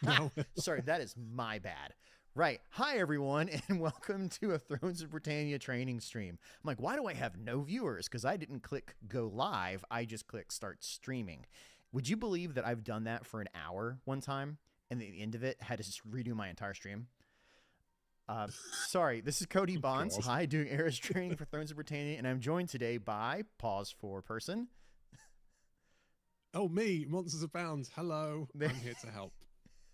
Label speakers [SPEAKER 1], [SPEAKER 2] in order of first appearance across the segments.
[SPEAKER 1] No.
[SPEAKER 2] Sorry, that is my bad. Right. Hi, everyone, and welcome to a Thrones of Britannia training stream. I'm like, why do I have no viewers? Because I didn't click go live. I just clicked start streaming. Would you believe that I've done that for an hour one time, and at the end of it had to just redo my entire stream? Sorry, this is Cody Bonds.
[SPEAKER 1] God.
[SPEAKER 2] Hi, doing ERAS training for Thrones of Britannia, and I'm joined today by pause for person.
[SPEAKER 1] Oh, me, MonstersAbound. Hello. I'm here to help.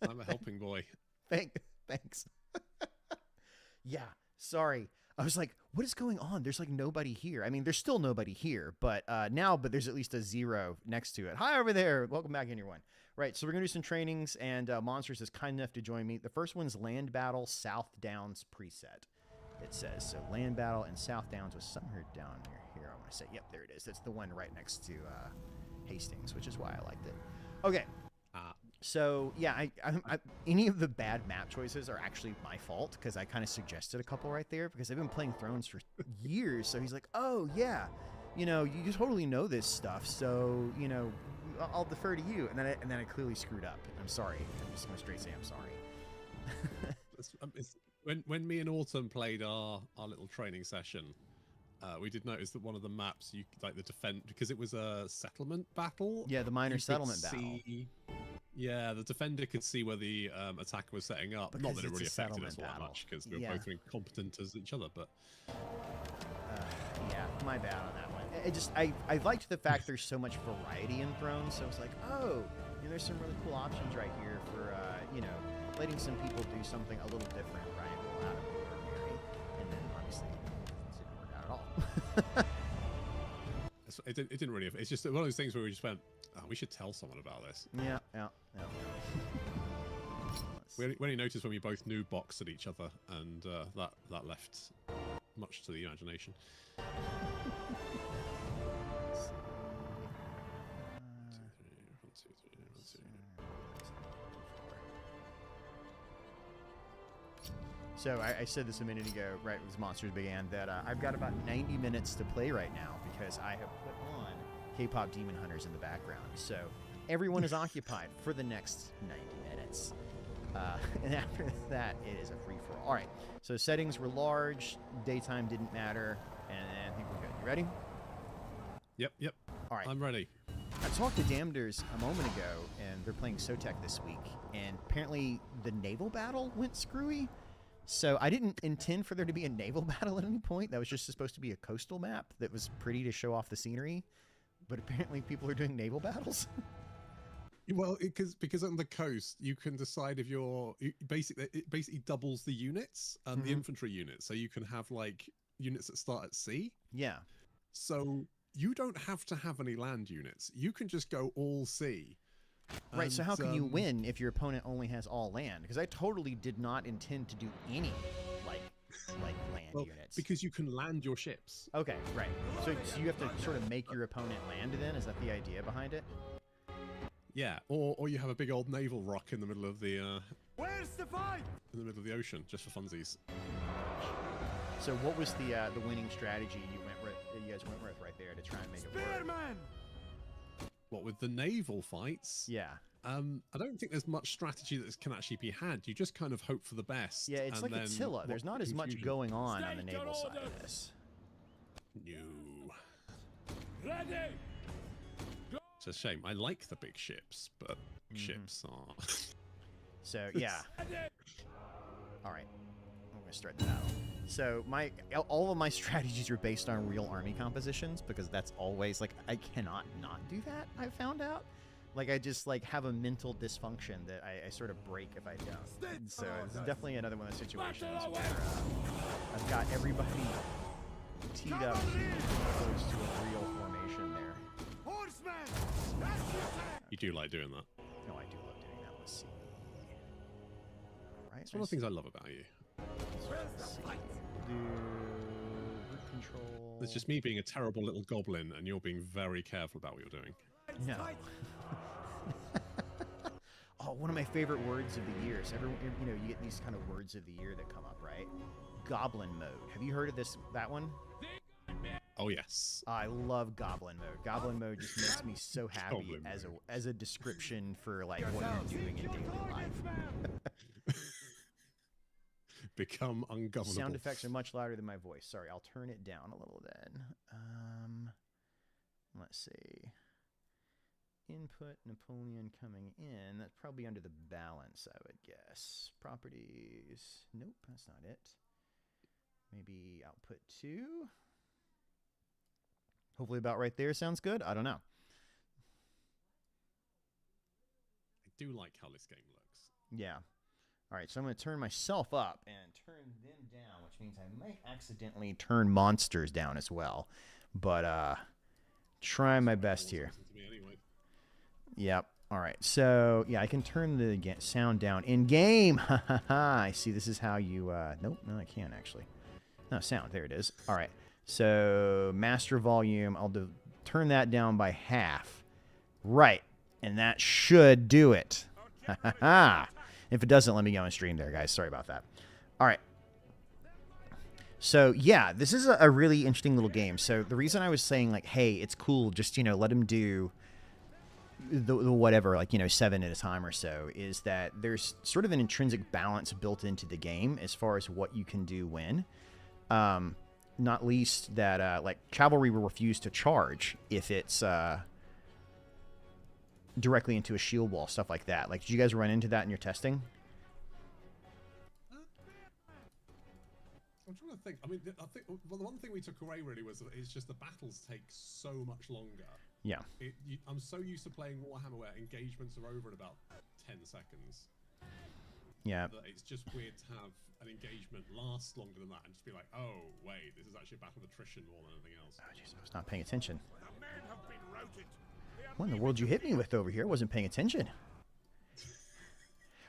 [SPEAKER 1] I'm a helping boy.
[SPEAKER 2] Thanks. Yeah, sorry. I was like, what is going on? There's like nobody here. I mean, there's still nobody here, but but there's at least a 0 next to it. Hi over there. Welcome back, everyone. Right, so we're going to do some trainings, and Monsters is kind enough to join me. The first one's Land Battle South Downs preset, it says. So Land Battle and South Downs was somewhere down here. I want to say, yep, there it is. That's the one right next to Hastings, which is why I liked it. Okay. So, yeah, I any of the bad map choices are actually my fault, because I kind of suggested a couple right there, because I've been playing Thrones for years. So he's like, oh, yeah, you know, you totally know this stuff, so, you know, I'll defer to you. And then I clearly screwed up. I'm sorry. I'm just going to straight say I'm sorry.
[SPEAKER 1] When me and Autumn played our little training session, we did notice that one of the maps, like the defense, because it was a settlement battle.
[SPEAKER 2] Yeah, the minor settlement battle.
[SPEAKER 1] Yeah, the defender could see where the attacker was setting up.
[SPEAKER 2] Because
[SPEAKER 1] not that it really
[SPEAKER 2] it's a
[SPEAKER 1] affected us all that
[SPEAKER 2] settlement
[SPEAKER 1] much, because we were both incompetent as each other. But
[SPEAKER 2] yeah, my bad on that one. I liked the fact there's so much variety in Thrones. So I was like, oh, you know, there's some really cool options right here for you know, letting some people do something a little different, right? A little out of the ordinary. And then obviously it didn't work out at all.
[SPEAKER 1] it didn't really. It's just one of those things where we just went, oh, we should tell someone about this.
[SPEAKER 2] Yeah.
[SPEAKER 1] We only noticed when we both knew boxed at each other, and that left much to the imagination.
[SPEAKER 2] So I said this a minute ago, right, as Monsters began, that I've got about 90 minutes to play right now, because I have put on K-pop Demon Hunters in the background. So everyone is occupied for the next 90 minutes. And after that, it is a free-for-all. All right, so settings were large, daytime didn't matter, and I think we're good. You ready?
[SPEAKER 1] Yep.
[SPEAKER 2] All right.
[SPEAKER 1] I'm ready.
[SPEAKER 2] I talked to Damneders a moment ago, and they're playing Sotek this week, and apparently the naval battle went screwy. So I didn't intend for there to be a naval battle at any point. That was just supposed to be a coastal map that was pretty to show off the scenery. But apparently people are doing naval battles.
[SPEAKER 1] Well, because on the coast, you can decide if it basically doubles the units and the infantry units. So you can have like units that start at sea.
[SPEAKER 2] Yeah.
[SPEAKER 1] So you don't have to have any land units. You can just go all sea.
[SPEAKER 2] Right,
[SPEAKER 1] and,
[SPEAKER 2] so how can you win if your opponent only has all land? Because I totally did not intend to do any like land units.
[SPEAKER 1] Because you can land your ships.
[SPEAKER 2] Okay, right. So you have to sort of make your opponent land then? Is that the idea behind it?
[SPEAKER 1] Yeah, or you have a big old naval rock in the middle of the
[SPEAKER 3] Where's the fight?
[SPEAKER 1] in the middle of the ocean, just for funsies.
[SPEAKER 2] So what was the winning strategy you guys went with right there to try and make it work?
[SPEAKER 3] Spearman!
[SPEAKER 1] What with the naval fights?
[SPEAKER 2] Yeah.
[SPEAKER 1] I don't think there's much strategy that can actually be had. You just kind of hope for the best.
[SPEAKER 2] Yeah, it's like Attila. There's not as much going on the naval side of this.
[SPEAKER 1] No.
[SPEAKER 3] Ready!
[SPEAKER 1] It's a shame. I like the big ships, but ships are...
[SPEAKER 2] So, yeah. All right. I'm going to start the battle. So all of my strategies are based on real army compositions, because that's always, like, I cannot not do that, I've found out. Like, I just, like, have a mental dysfunction that I sort of break if I don't. And so it's definitely another one of those situations where I've got everybody teed up close to a real formation there.
[SPEAKER 1] You do like doing that.
[SPEAKER 2] No, I do love doing that. Let's see. All right.
[SPEAKER 1] It's one of the things I love about you.
[SPEAKER 2] Let's see. Do root control.
[SPEAKER 1] It's just me being a terrible little goblin, and you're being very careful about what you're doing.
[SPEAKER 2] No. Oh, one of my favorite words of the year. So you know, you get these kind of words of the year that come up, right? Goblin mode. Have you heard of that one?
[SPEAKER 1] Oh yes.
[SPEAKER 2] I love Goblin mode. Goblin mode just makes me so happy
[SPEAKER 1] Goblin
[SPEAKER 2] as a description for like what you're doing in daily life.
[SPEAKER 1] Become ungovernable.
[SPEAKER 2] Sound effects are much louder than my voice. Sorry, I'll turn it down a little then. Let's see. Input Napoleon coming in. That's probably under the balance, I would guess. Properties. Nope, that's not it. Maybe output 2. Hopefully about right there sounds good. I don't know.
[SPEAKER 1] I do like how this game looks.
[SPEAKER 2] Yeah. All right, so I'm going to turn myself up and turn them down, which means I might accidentally turn monsters down as well. But try my best here.
[SPEAKER 1] Anyway.
[SPEAKER 2] Yep. All right. So, yeah, I can turn the sound down in game. I see. This is how you nope, no I can't actually. No, sound. There it is. All right. So, master volume, I'll turn that down by half. Right. And that should do it. If it doesn't, let me go and stream there, guys. Sorry about that. All right. So, yeah, this is a really interesting little game. So, the reason I was saying, like, hey, it's cool, just, you know, let him do the whatever, like, you know, 7 at a time or so, is that there's sort of an intrinsic balance built into the game as far as what you can do when. Not least that, like, cavalry will refuse to charge if it's directly into a shield wall, stuff like that. Like, did you guys run into that in your testing?
[SPEAKER 1] I'm trying to think. I mean, I think well, the one thing we took away really was that it's just the battles take so much longer.
[SPEAKER 2] Yeah.
[SPEAKER 1] I'm so used to playing Warhammer where engagements are over in about 10 seconds.
[SPEAKER 2] Yeah.
[SPEAKER 1] That it's just weird to have an engagement last longer than that and just be like, oh, wait, this is actually a battle of attrition more than anything else.
[SPEAKER 2] Oh, jeez, I was not paying attention. What in the world you hit me with over here? I wasn't paying attention.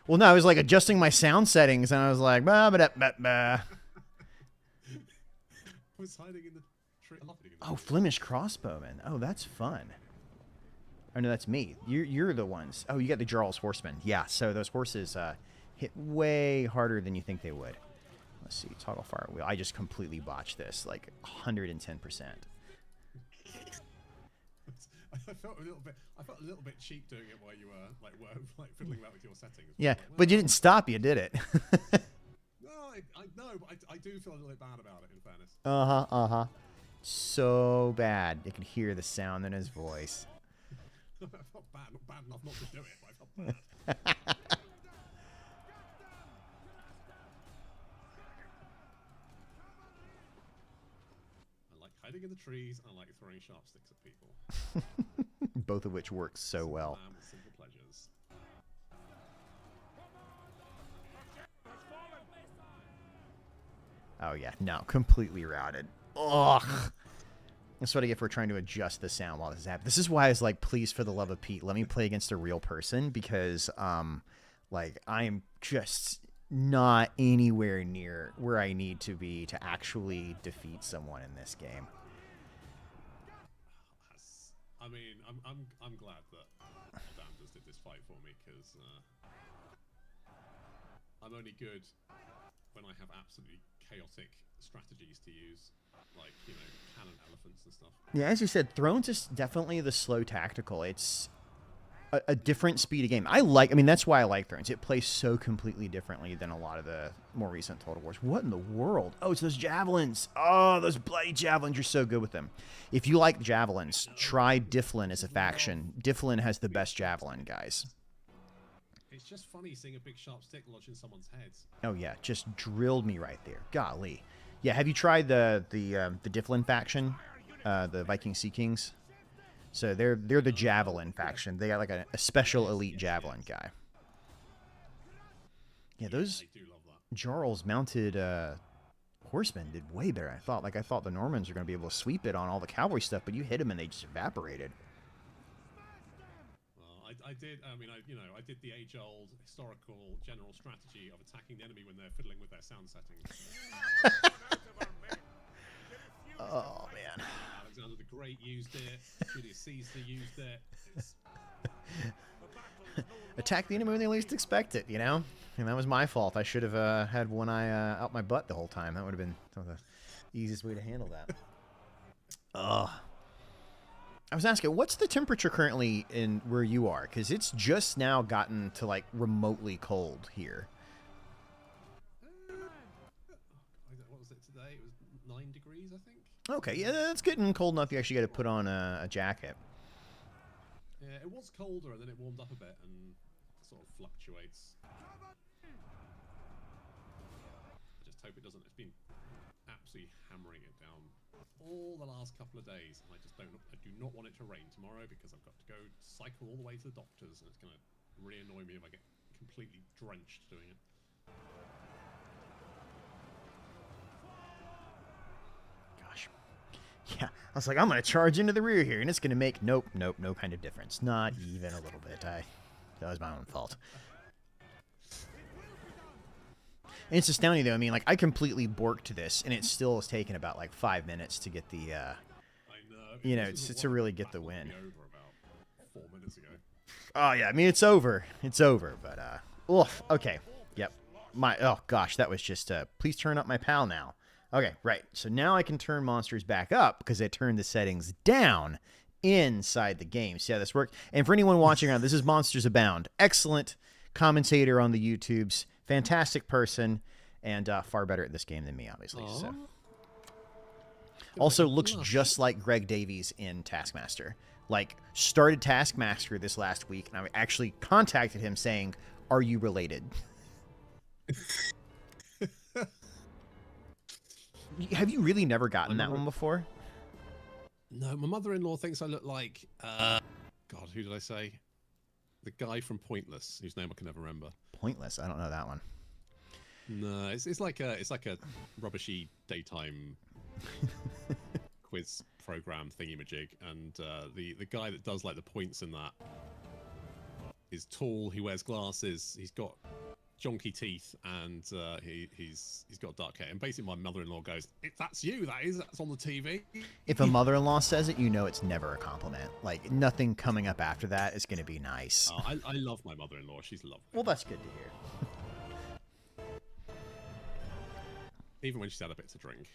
[SPEAKER 2] Well, no, I was like adjusting my sound settings, and I was like, bah, bah, bah, bah.
[SPEAKER 1] I was hiding in the tree.
[SPEAKER 2] Oh, Flemish crossbowmen. Oh, that's fun. Oh, no, that's me. You're the ones. Oh, you got the Jarl's horsemen. Yeah, so those horses hit way harder than you think they would. Let's see. Toggle fire wheel. I just completely botched this, like 110%.
[SPEAKER 1] I felt a little bit cheap doing it while you were like fiddling about with your settings.
[SPEAKER 2] Yeah,
[SPEAKER 1] like, well,
[SPEAKER 2] but you didn't stop. You did it.
[SPEAKER 1] No, but I do feel a little bit bad about it. In fairness.
[SPEAKER 2] So bad. You can hear the sound in his voice.
[SPEAKER 1] I felt bad, not bad enough not to do it, but I felt bad. I like hiding in the trees. I like throwing sharp sticks at people.
[SPEAKER 2] Both of which work so well.
[SPEAKER 1] With simple pleasures.
[SPEAKER 2] Oh yeah, no, completely routed. Ugh. That's what I get for trying to adjust the sound while this is happening. This is why I was like, please, for the love of Pete, let me play against a real person, because like I am just not anywhere near where I need to be to actually defeat someone in this game.
[SPEAKER 1] I mean, I'm glad that Anders did this fight for me, because I'm only good when I have absolutely chaotic strategies to use, like, you know, cannon elephants and stuff.
[SPEAKER 2] Yeah, as you said, Thrones is definitely the slow tactical. It's a different speed of game. I mean, that's why I like Thrones. It plays so completely differently than a lot of the more recent Total Wars. What in the world? Oh, it's those javelins. Oh, those bloody javelins. You're so good with them. If you like javelins, try Difflin as a faction. Difflin has the best javelin, guys.
[SPEAKER 1] It's just funny seeing a big sharp stick lodge in someone's head.
[SPEAKER 2] Oh yeah, just drilled me right there. Golly. Yeah, have you tried the Difflin faction, the Viking Sea Kings? So they're the javelin faction. They got like a special elite javelin guy. Yeah, those Jarl's mounted horsemen did way better. I thought the Normans were going to be able to sweep it on all the cavalry stuff, but you hit them and they just evaporated.
[SPEAKER 1] I did. I mean, I did the age-old historical general strategy of attacking the enemy when they're fiddling with their sound settings.
[SPEAKER 2] Oh man!
[SPEAKER 1] Alexander the Great used it. Julius Caesar used it.
[SPEAKER 2] Attack the enemy when they least expect it. You know, and that was my fault. I should have had one eye out my butt the whole time. That would have been the easiest way to handle that. Ugh. I was asking, what's the temperature currently in where you are? Because it's just now gotten to, like, remotely cold here.
[SPEAKER 1] What was it today? It was 9 degrees, I think.
[SPEAKER 2] Okay, yeah, it's getting cold enough you actually got to put on a jacket.
[SPEAKER 1] Yeah, it was colder, and then it warmed up a bit, and sort of fluctuates. I just hope it doesn't. It's been absolutely hammering it down all the last couple of days, and I do not want it to rain tomorrow because I've got to go cycle all the way to the doctors, and it's going to really annoy me if I get completely drenched doing it.
[SPEAKER 2] Gosh. Yeah, I was like, I'm going to charge into the rear here, and it's going to make no kind of difference. Not even a little bit. That was my own fault. And it's astounding, though. I mean, like, I completely borked this, and it still has taken about, like, 5 minutes to get the,
[SPEAKER 1] I know.
[SPEAKER 2] you know, to really get the win.
[SPEAKER 1] Over about 4 minutes ago.
[SPEAKER 2] Oh, yeah, I mean, it's over. It's over, but, oof, okay. Yep. Oh, gosh, that was just, please turn up my PAL now. Okay, right. So now I can turn monsters back up because I turned the settings down inside the game. See how this works? And for anyone watching around, this is MonstersAbound. Excellent commentator on the YouTubes. Fantastic person, and far better at this game than me, obviously.
[SPEAKER 1] Aww.
[SPEAKER 2] So, also looks just like Greg Davies in Taskmaster. Like, started Taskmaster this last week, and I actually contacted him saying, "Are you related?" Have you really never gotten that one before?
[SPEAKER 1] No, my mother-in-law thinks I look like God. Who did I say? The guy from Pointless, whose name I can never remember.
[SPEAKER 2] Pointless. I don't know that one.
[SPEAKER 1] No, it's like a rubbishy daytime quiz program thingy-majig, and the guy that does like the points in that is tall. He wears glasses. He's got jonky teeth, and he's got dark hair. And basically, my mother-in-law goes, "That's you. That's on the TV."
[SPEAKER 2] If a mother-in-law says it, you know it's never a compliment. Like, nothing coming up after that is going to be nice.
[SPEAKER 1] Oh, I love my mother-in-law. She's lovely.
[SPEAKER 2] Well, that's good to hear.
[SPEAKER 1] Even when she's had a bit to drink.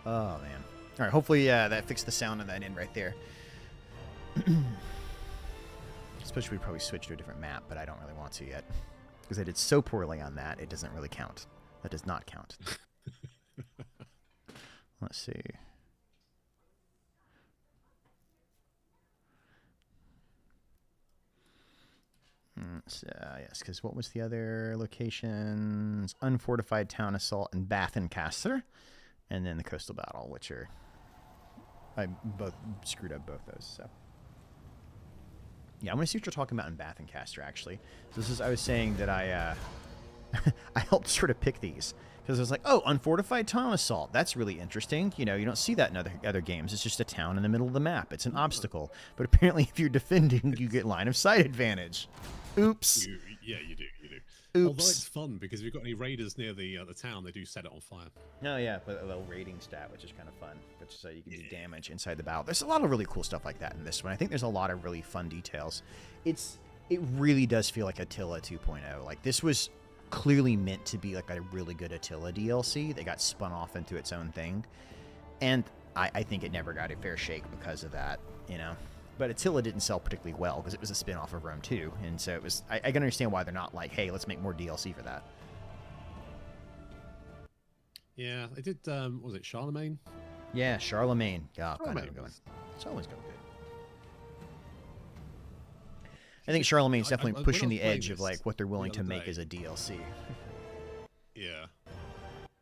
[SPEAKER 2] Oh, man. All right, hopefully that fixed the sound on that end right there. Especially we probably switch to a different map, but I don't really want to yet. Because I did so poorly on that, it doesn't really count. That does not count. Let's see. Yes, because what was the other locations? Unfortified Town Assault and Bath and Castor. And then the Coastal Battle, which are... I both screwed up both those, so... Yeah, I'm going to see what you're talking about in Bath and Castor, actually. So this is... I was saying that I... I helped sort of pick these. Because I was like, oh, Unfortified Town Assault. That's really interesting. You know, you don't see that in other games. It's just a town in the middle of the map. It's an obstacle. But apparently, if you're defending, you get line of sight advantage. Oops.
[SPEAKER 1] Yeah, you do.
[SPEAKER 2] Oops.
[SPEAKER 1] Although it's fun, because if you've got any raiders near the town, they do set it on fire.
[SPEAKER 2] Oh, yeah, but a little raiding stat, which is kind of fun. Which is so you can do damage inside the battle. There's a lot of really cool stuff like that in this one. I think there's a lot of really fun details. It really does feel like Attila 2.0. Like, this was clearly meant to be like a really good Attila DLC that got spun off into its own thing. And I think it never got a fair shake because of that, you know. But Attila didn't sell particularly well because it was a spin-off of Rome 2. And so it was... I can understand why they're not like, hey, let's make more DLC for that.
[SPEAKER 1] Yeah, they did... was it Charlemagne?
[SPEAKER 2] Yeah, Charlemagne. Oh, God,
[SPEAKER 1] Charlemagne
[SPEAKER 2] going. It's always going good. I think Charlemagne's definitely pushing the edge of like what they're willing to make as a DLC.
[SPEAKER 1] Yeah.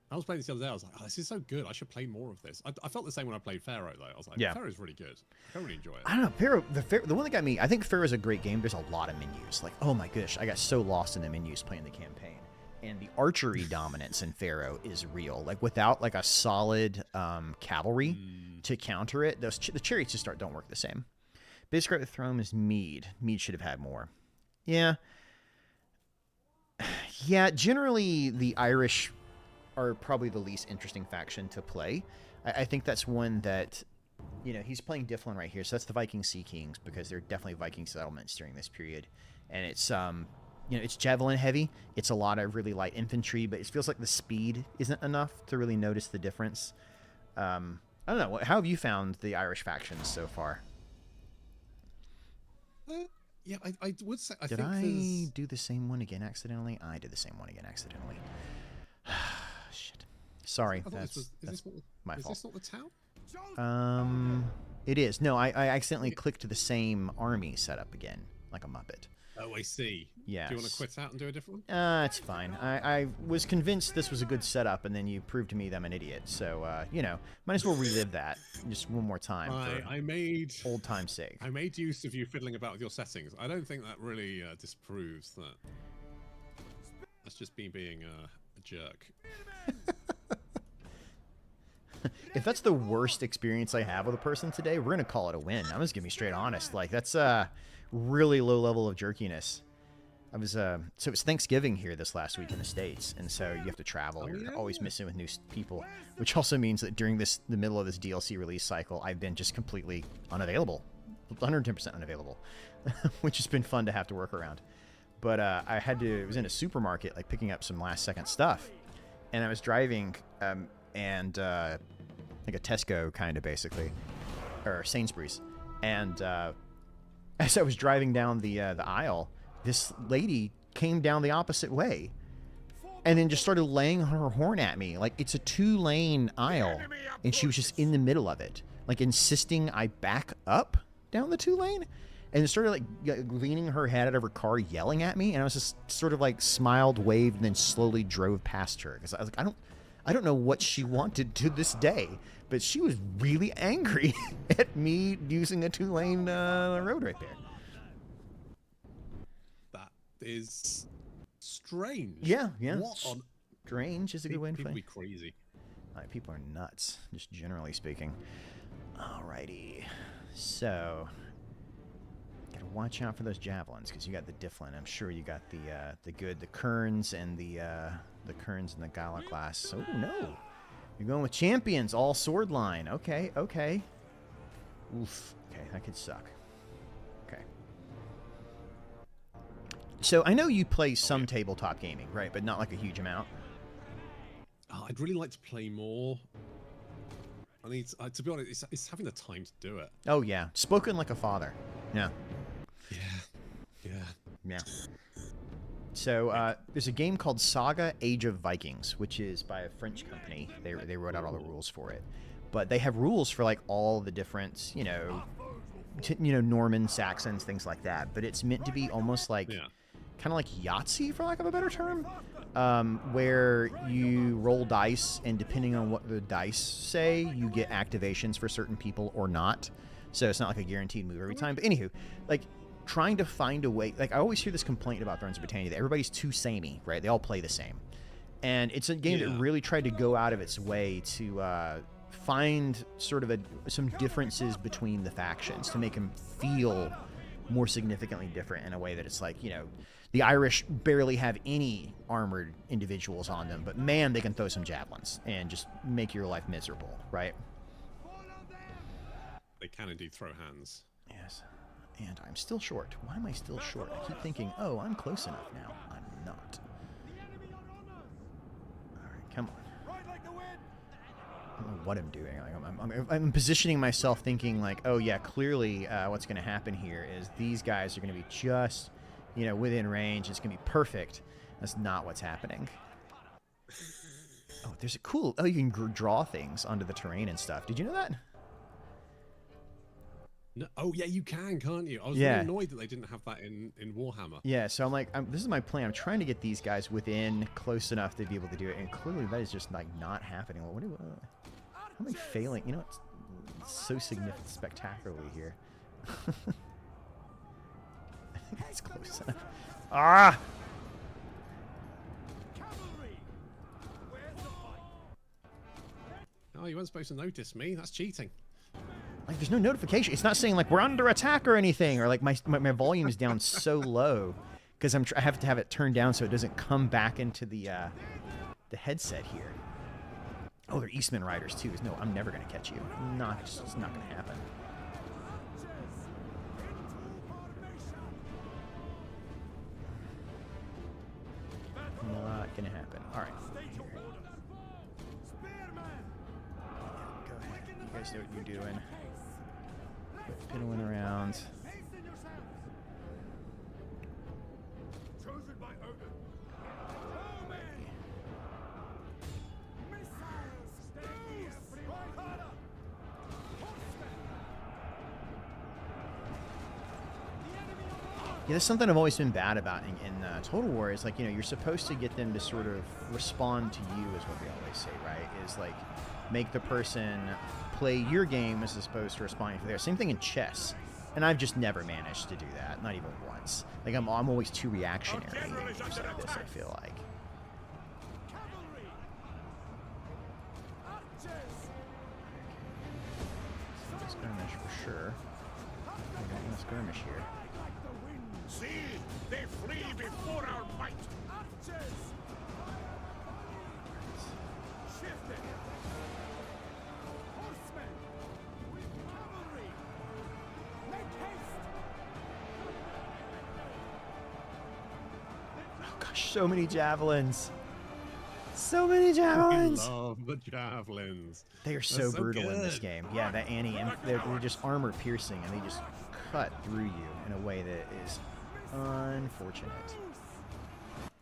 [SPEAKER 1] I was playing this the other day. I was like, oh, this is so good. I should play more of this. I felt the same when I played Pharaoh, though. I was like,
[SPEAKER 2] yeah.
[SPEAKER 1] Pharaoh's really good. I really enjoy it.
[SPEAKER 2] I don't know. Pharaoh, the one that got me, I think Pharaoh's a great game. There's a lot of menus. Like, oh my gosh, I got so lost in the menus playing the campaign. And the archery dominance in Pharaoh is real. Like, without like a solid cavalry to counter it, the chariots just don't work the same. Basic right to Throne is Mead. Mead should have had more. Yeah. Yeah, generally the Irish are probably the least interesting faction to play. I think that's one that, you know, he's playing Difflin right here. So that's the Viking Sea Kings because they're definitely Viking settlements during this period. And it's, you know, it's javelin heavy. It's a lot of really light infantry, but it feels like the speed isn't enough to really notice the difference. I don't know. How have you found the Irish factions so far?
[SPEAKER 1] Yeah, I would say
[SPEAKER 2] Did I do the same one again accidentally? I did the same one again accidentally. Shit. Sorry, that's my fault.
[SPEAKER 1] Is this not the town?
[SPEAKER 2] It is. No, I accidentally clicked to the same army setup again, like a Muppet.
[SPEAKER 1] Oh, I see.
[SPEAKER 2] Yes.
[SPEAKER 1] Do you want to quit out and do a different one?
[SPEAKER 2] It's fine. I was convinced this was a good setup, and then you proved to me that I'm an idiot. So, you know, might as well relive that just one more time
[SPEAKER 1] I made
[SPEAKER 2] old time's sake.
[SPEAKER 1] I made use of you fiddling about with your settings. I don't think that really disproves that. That's just me being a jerk.
[SPEAKER 2] If that's the worst experience I have with a person today, we're gonna call it a win. I'm just gonna be straight honest. Like, that's a really low level of jerkiness. I was so it was Thanksgiving here this last week in the States, and so you have to travel. You're always missing with new people, which also means that during the middle of this DLC release cycle, I've been just completely unavailable, 110% unavailable, which has been fun to have to work around. But I was in a supermarket, like picking up some last second stuff, and I was driving, and like a Tesco kind of basically, or Sainsbury's, and as I was driving down the aisle, this lady came down the opposite way and then just started laying her horn at me. Like, it's a 2-lane aisle, and she was just in the middle of it, like insisting I back up down the 2-lane, and then started like leaning her head out of her car, yelling at me. And I was just sort of like smiled, waved, and then slowly drove past her because I was like, I don't know what she wanted to this day, but she was really angry at me using a 2-lane road right there.
[SPEAKER 1] That is strange.
[SPEAKER 2] Yeah.
[SPEAKER 1] What on...
[SPEAKER 2] Strange is a good way to
[SPEAKER 1] People
[SPEAKER 2] play.
[SPEAKER 1] be crazy.
[SPEAKER 2] People are nuts, just generally speaking. Alrighty. So, gotta watch out for those javelins, because you got the Difflin. I'm sure you got the Kerns and the Kerns and the Gala class. Oh no, you're going with champions, all sword line. Okay. Oof. Okay, that could suck. Okay. So I know you play some tabletop gaming, right? But not like a huge amount.
[SPEAKER 1] I'd really like to play more. I need to be honest. It's having the time to do it.
[SPEAKER 2] Oh yeah, spoken like a father. Yeah. Yeah. So there's a game called Saga: Age of Vikings, which is by a French company. They wrote out all the rules for it, but they have rules for like all the different, Norman, Saxons, things like that. But it's meant to be almost like kind of like Yahtzee, for lack of a better term, where you roll dice, and depending on what the dice say, you get activations for certain people or not. So it's not like a guaranteed move every time. But anywho, like, trying to find a way, like, I always hear this complaint about Thrones of Britannia that everybody's too samey, right? They all play the same. And it's a game that really tried to go out of its way to find sort of some differences between the factions to make them feel more significantly different in a way that it's like, the Irish barely have any armored individuals on them, but man, they can throw some javelins and just make your life miserable, right?
[SPEAKER 1] They can indeed throw hands.
[SPEAKER 2] Yes. And I'm still short. Why am I still short? I keep thinking, oh, I'm close enough now. I'm not. All right, come on. I don't know what I'm doing. Like, I'm positioning myself thinking like, oh, yeah, clearly what's going to happen here is these guys are going to be just, within range. It's going to be perfect. That's not what's happening. Oh, there's a cool... Oh, you can draw things onto the terrain and stuff. Did you know that?
[SPEAKER 1] No, oh yeah, you can, can't you? I was really annoyed that they didn't have that in Warhammer.
[SPEAKER 2] Yeah, so I'm like, this is my plan. I'm trying to get these guys within close enough to be able to do it, and clearly that is just like not happening. Well, how am I failing? It's so significant, spectacularly here. I think that's close enough. Ah!
[SPEAKER 1] Oh, you weren't supposed to notice me. That's cheating.
[SPEAKER 2] Like, there's no notification. It's not saying like we're under attack or anything, or like my volume is down so low because I have to have it turned down so it doesn't come back into the headset here. Oh, they're Eastman riders too. No, I'm never gonna catch you. It's not gonna happen. Not gonna happen. All right. Go. always know what you're doing. Piddling around.
[SPEAKER 3] Chosen by Odin. Missiles. Stay here, harder.
[SPEAKER 2] Yeah, that's something I've always been bad about in Total War is, like, you know, you're supposed to get them to sort of respond to you, is what they always say, right? Is, like, make the person play your game as opposed to responding to theirs. Same thing in chess. And I've just never managed to do that, not even once. Like, I'm always too reactionary in games like this, I feel like.
[SPEAKER 3] Cavalry. Archers.
[SPEAKER 2] Skirmish for sure. We don't want to skirmish here.
[SPEAKER 3] Like the wind.
[SPEAKER 4] See, they flee before our might.
[SPEAKER 3] Archers. Shift it. Horsemen. Cavalry. Make haste.
[SPEAKER 2] Oh gosh, so many javelins. So many
[SPEAKER 1] I
[SPEAKER 2] javelins.
[SPEAKER 1] love the javelins.
[SPEAKER 2] They are
[SPEAKER 1] They're
[SPEAKER 2] so
[SPEAKER 1] so
[SPEAKER 2] brutal in this
[SPEAKER 1] good.
[SPEAKER 2] game. Yeah, that they're just armor piercing, and they just cut through you in a way that is unfortunate.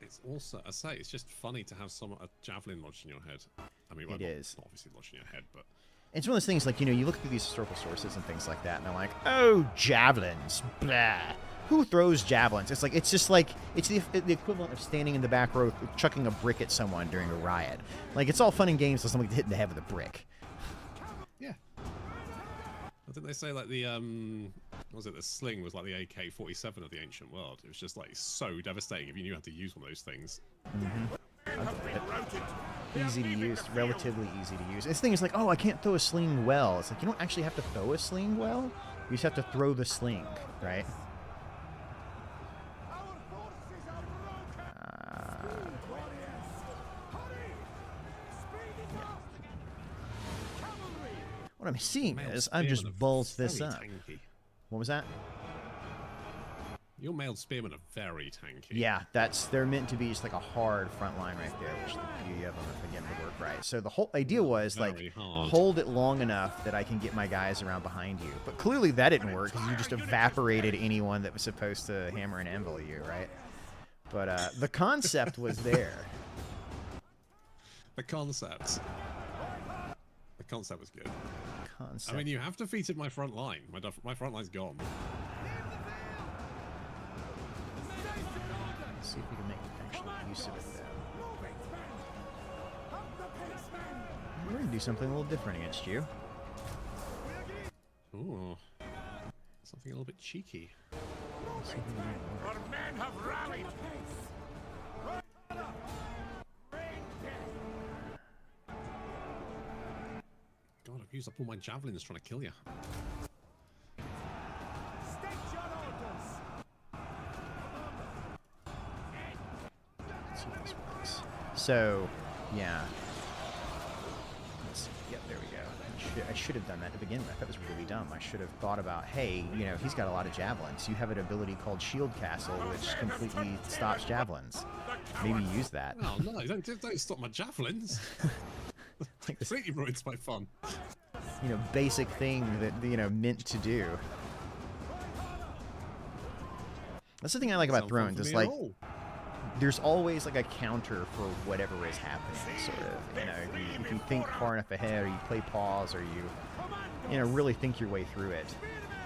[SPEAKER 1] It's also, I say, it's just funny to have a javelin lodged in your head. I mean, well,
[SPEAKER 2] It is.
[SPEAKER 1] not obviously lodged in your head, but
[SPEAKER 2] It's one of those things, like, you know, you look through these historical sources and things like that, and they're like, oh, javelins, blah. Who throws javelins? It's like, it's just like, it's the equivalent of standing in the back row chucking a brick at someone during a riot. Like, it's all fun and games until somebody gets hit in the head with a brick.
[SPEAKER 1] yeah. I think they say, like, the what was it, the sling was like the AK-47 of the ancient world. It was just, like, so devastating if you knew how to use one of those things.
[SPEAKER 2] Easy to use, relatively easy to use. This thing is like, oh, I can't throw a sling well. It's like, you don't actually have to throw a sling well. You just have to throw the sling, right?
[SPEAKER 3] Our forces are broken. Warriors. Hurry. Speed it up. Cavalry.
[SPEAKER 2] What I'm seeing
[SPEAKER 1] Male
[SPEAKER 2] is I've just
[SPEAKER 1] spearmen are
[SPEAKER 2] balls this
[SPEAKER 1] very
[SPEAKER 2] up.
[SPEAKER 1] tanky.
[SPEAKER 2] What was that?
[SPEAKER 1] Your mailed spearmen are very tanky.
[SPEAKER 2] Yeah, they're meant to be just like a hard front line right there, which is the beauty of them if I get them to work right. So the whole idea was, like,
[SPEAKER 1] Very hard.
[SPEAKER 2] hold it long enough that I can get my guys around behind you. But clearly that didn't work because you just evaporated anyone that was supposed to hammer and anvil you, right? But the concept was there.
[SPEAKER 1] The concept. The concept was good.
[SPEAKER 2] Concept.
[SPEAKER 1] I mean, you have defeated my front line. My front line's gone.
[SPEAKER 2] Let's see if we can make actual use of it, though.
[SPEAKER 3] Move it, men. Up the pace, men.
[SPEAKER 2] We're going to do something a little different against you.
[SPEAKER 1] Ooh. Something a little bit cheeky.
[SPEAKER 2] Let's see if we can make it work.
[SPEAKER 4] Our men have rallied.
[SPEAKER 1] God, I've used up all my javelins trying to kill you.
[SPEAKER 3] State your orders.
[SPEAKER 2] Let's see if this works. So, yeah. Let's see. Yep, there we go. I should have done that to begin with. That was really dumb. I should have thought about, hey, you know, he's got a lot of javelins. You have an ability called Shield Castle, which completely stops javelins. Maybe use that.
[SPEAKER 1] Oh no! Don't stop my javelins.
[SPEAKER 2] Like this,
[SPEAKER 1] Completely ruins my fun.
[SPEAKER 2] you know, basic thing that, you know, meant to do. That's the thing I like about
[SPEAKER 1] Sounds fun
[SPEAKER 2] Thrones.
[SPEAKER 1] for
[SPEAKER 2] Is
[SPEAKER 1] me at
[SPEAKER 2] like,
[SPEAKER 1] all.
[SPEAKER 2] there's always like a counter for whatever is happening, sort of. You know, if you think far enough ahead, or you play pause, or you know, really think your way through it,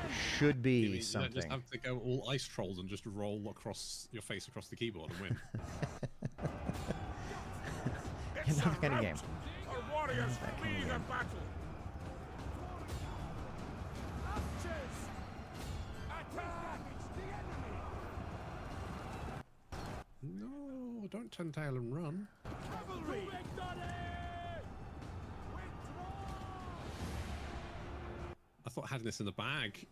[SPEAKER 2] there should
[SPEAKER 1] You
[SPEAKER 2] be
[SPEAKER 1] mean you don't
[SPEAKER 2] something.
[SPEAKER 1] just have to go all ice trolls and just roll across your face across the keyboard and win.
[SPEAKER 2] Another kind of game.
[SPEAKER 4] Our warriors
[SPEAKER 2] That kind
[SPEAKER 4] flee
[SPEAKER 2] of
[SPEAKER 4] the
[SPEAKER 2] game.
[SPEAKER 4] battle.
[SPEAKER 3] Archers. Attack the enemy.
[SPEAKER 1] No, don't turn tail and run.
[SPEAKER 3] Cavalry. Victory.
[SPEAKER 1] I thought I had this in the bag.